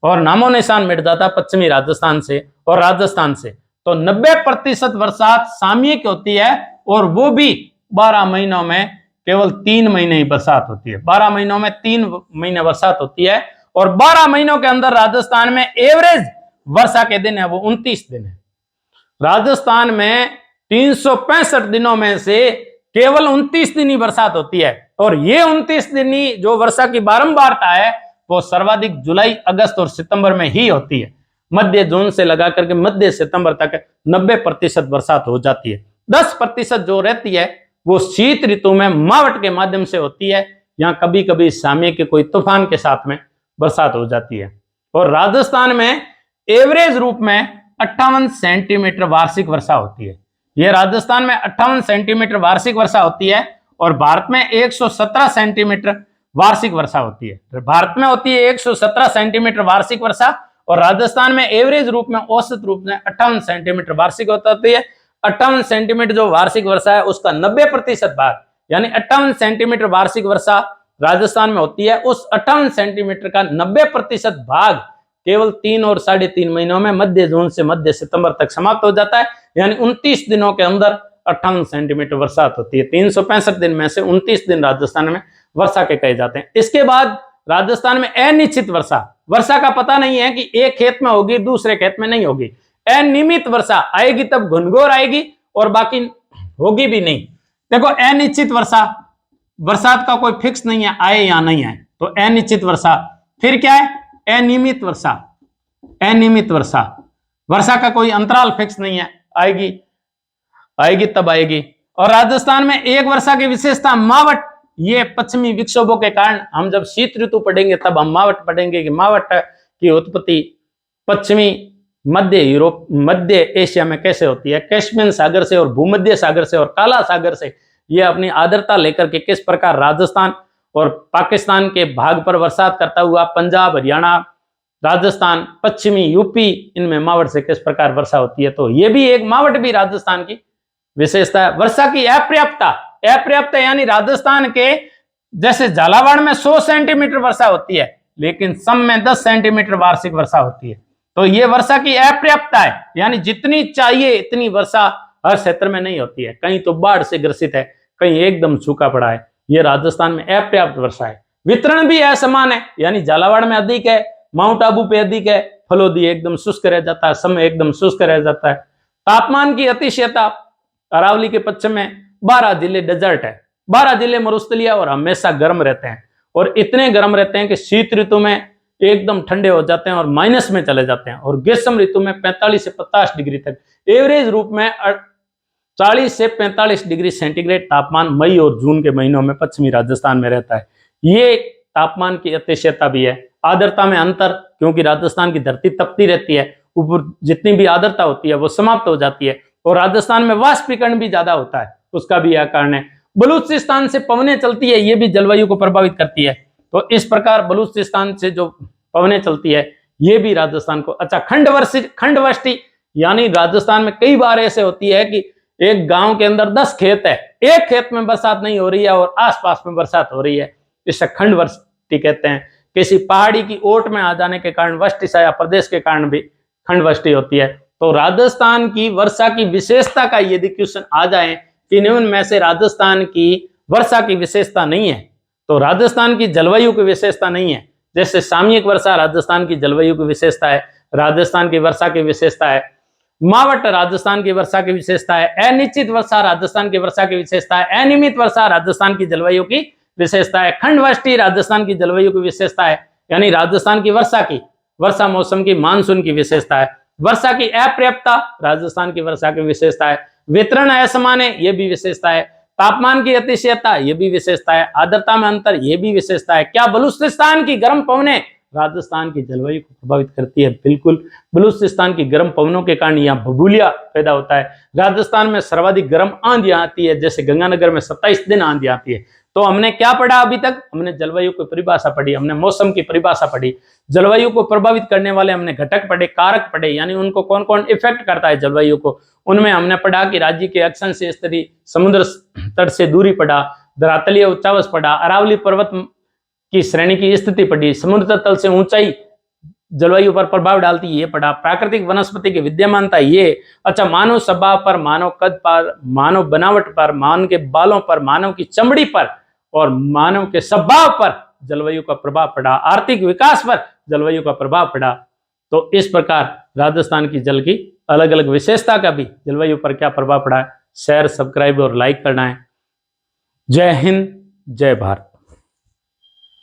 और नामो निशान मिट जाता है पश्चिमी राजस्थान से और राजस्थान से। तो 90% बरसात सामयिक होती है और वो भी 12 महीनों में केवल 3 महीने ही बरसात होती है। 12 महीनों में 3 महीने बरसात होती है और 12 महीनों के अंदर राजस्थान में एवरेज वर्षा के दिन है वो 29 दिन है। राजस्थान में 365 दिनों में से केवल 29 दिन ही बरसात होती है और ये 29 दिन ही जो वर्षा की बारंबारता है वो सर्वाधिक जुलाई, अगस्त और सितंबर में ही होती है। मध्य जून से लगा करके मध्य सितंबर तक 90% बरसात हो जाती है। 10% जो रहती है वो शीत ऋतु में मावट के माध्यम से होती है, यहाँ कभी कभी सामयिक के कोई तूफान के साथ में बरसात हो जाती है। और राजस्थान में एवरेज रूप में 58 सेंटीमीटर वार्षिक वर्षा होती है। यह राजस्थान में 58 सेंटीमीटर वार्षिक वर्षा होती है और भारत में 117 सेंटीमीटर वार्षिक वर्षा होती है। भारत में होती है 117 सेंटीमीटर वार्षिक वर्षा और राजस्थान में एवरेज रूप में, औसत रूप में 58 सेंटीमीटर वार्षिक होती है। 58 सेंटीमीटर जो वार्षिक वर्षा है उसका 90% भाग, यानी 58 सेंटीमीटर वार्षिक वर्षा राजस्थान में होती है। उस 58 सेंटीमीटर का 90% भाग केवल 3 और 3.5 महीनों में मध्य जून से मध्य सितंबर तक समाप्त हो जाता है। यानी 29 दिनों के अंदर 58 सेंटीमीटर बरसात होती है। 365 दिन में से 29 दिन राजस्थान में वर्षा के कहे जाते हैं। इसके बाद राजस्थान में अनिश्चित वर्षा, वर्षा का पता नहीं है कि एक खेत में होगी दूसरे खेत में नहीं होगी। अनियमित वर्षा आएगी तब घनघोर आएगी और बाकी होगी भी नहीं। देखो, अनिश्चित वर्षा, बरसात का कोई फिक्स नहीं है आए या नहीं आए, तो अनिश्चित वर्षा। फिर क्या है? अनियमित वर्षा। अनियमित वर्षा, वर्षा का कोई अंतराल फिक्स नहीं है, आएगी तब आएगी। और राजस्थान में एक वर्षा की विशेषता मावट। ये पश्चिमी विक्षोभों के कारण, हम जब शीत ऋतु पढ़ेंगे तब हम मावट पढ़ेंगे कि मावट की उत्पत्ति पश्चिमी मध्य यूरोप, मध्य एशिया में कैसे होती है, कैस्पियन सागर से और भूमध्य सागर से और काला सागर से ये अपनी आर्द्रता लेकर के किस प्रकार राजस्थान और पाकिस्तान के भाग पर बरसात करता हुआ पंजाब, हरियाणा, राजस्थान, पश्चिमी यूपी, इनमें मावट से किस प्रकार वर्षा होती है। तो ये भी एक मावट भी राजस्थान की विशेषता है। वर्षा की अपर्याप्तता, अपर्याप्त है, यानी राजस्थान के जैसे झालावाड़ में 100 सेंटीमीटर वर्षा होती है, लेकिन सम में 10 सेंटीमीटर वार्षिक वर्षा होती है। तो ये वर्षा की अपर्याप्तता है, यानी जितनी चाहिए इतनी वर्षा हर क्षेत्र में नहीं होती है। कहीं तो बाढ़ से ग्रसित है, कहीं एकदम सूखा पड़ा है। ये राजस्थान में अपर्याप्त वर्षा है। वितरण भी असमान है, यानी झालावाड़ में अधिक है, माउंट आबू पे अधिक है, फलोदी एकदम शुष्क रह जाता है, समय एकदम शुष्क रह जाता है। तापमान की अतिशयता, अरावली के पश्चिम में 12 जिले डेजर्ट है, 12 जिले मरुस्थलीय और हमेशा गर्म रहते हैं, और इतने गर्म रहते हैं कि शीत ऋतु में एकदम ठंडे हो जाते हैं और माइनस में चले जाते हैं, और ग्रीष्म ऋतु में 45 से 50 डिग्री तक एवरेज रूप में 40 से 45 डिग्री सेंटीग्रेड तापमान मई और जून के महीनों में पश्चिमी राजस्थान में रहता है। ये तापमान की अतिशयता भी है। आर्द्रता में अंतर, क्योंकि राजस्थान की धरती तपती रहती है, ऊपर जितनी भी आर्द्रता होती है वो समाप्त हो जाती है, और राजस्थान में वाष्पीकरण भी ज्यादा होता है, उसका भी यह कारण है। बलूचिस्तान से पवनें चलती है, ये भी जलवायु को प्रभावित करती है। तो इस प्रकार बलूचिस्तान से जो पवनें चलती है ये भी राजस्थान को। अच्छा, खंडवृष्टि, यानी राजस्थान में कई बार ऐसे होती है कि एक गांव के अंदर 10 खेत है, एक खेत में बरसात नहीं हो रही है और आसपास में बरसात हो रही है, इसे खंडवृष्टि कहते हैं। किसी पहाड़ी की ओट में आ जाने के कारण, वृष्टि छाया प्रदेश के कारण भी खंडवृष्टि होती है। तो राजस्थान की वर्षा की विशेषता का यदि क्वेश्चन आ जाए कि निम्न में से राजस्थान की वर्षा की विशेषता नहीं है, तो राजस्थान की जलवायु की विशेषता नहीं है। जैसे सामयिक वर्षा राजस्थान की जलवायु की विशेषता है, राजस्थान की वर्षा की विशेषता है। मावट राजस्थान की वर्षा की विशेषता है। अनिश्चित वर्षा राजस्थान की वर्षा की विशेषता है। अनियमित वर्षा राजस्थान की जलवायु की विशेषता है। खंडवृष्टि राजस्थान की जलवायु की विशेषता है, यानी राजस्थान की वर्षा मौसम की मानसून की विशेषता है। वर्षा की अपर्याप्तता राजस्थान की वर्षा की विशेषता है। वितरण असमान है, यह भी विशेषता है। तापमान की अतिशयता, यह भी विशेषता है। आर्द्रता में अंतर, यह भी विशेषता है। क्या बलूचिस्तान की गर्म पवनें राजस्थान की जलवायु को प्रभावित करती है? बिल्कुल। बलूचिस्तान की गर्म पवनों के कारण यहाँ बबूलिया पैदा होता है। राजस्थान में सर्वाधिक गर्म आंधी आती है, जैसे गंगानगर में 27 दिन आंधी आती है। तो हमने क्या पढ़ा अभी तक? हमने जलवायु की परिभाषा पढ़ी, हमने मौसम की परिभाषा पढ़ी, जलवायु को प्रभावित करने वाले हमने घटक पढ़े, कारक पढ़े, यानी उनको कौन कौन इफेक्ट करता है जलवायु को। उनमें हमने पढ़ा कि राज्य के अक्षांशीय स्तरीय समुद्र तट से दूरी पढ़ा, धरातलीय उच्चावच पढ़ा, अरावली पर्वत की श्रेणी की स्थिति पढ़ी, समुद्र तल से ऊंचाई जलवायु पर प्रभाव डालती है ये पढ़ा, प्राकृतिक वनस्पति की विद्यमानता ये। अच्छा, मानव स्वभाव पर, मानव कद पर, मानव बनावट पर, मानव के बालों पर, मानव की चमड़ी पर और मानव के स्वभाव पर जलवायु का प्रभाव पड़ा। आर्थिक विकास पर जलवायु का प्रभाव पड़ा। तो इस प्रकार राजस्थान की जल की अलग अलग विशेषता का भी जलवायु पर क्या प्रभाव पड़ा है। शेयर, सब्सक्राइब और लाइक करना है। जय हिंद, जय भारत।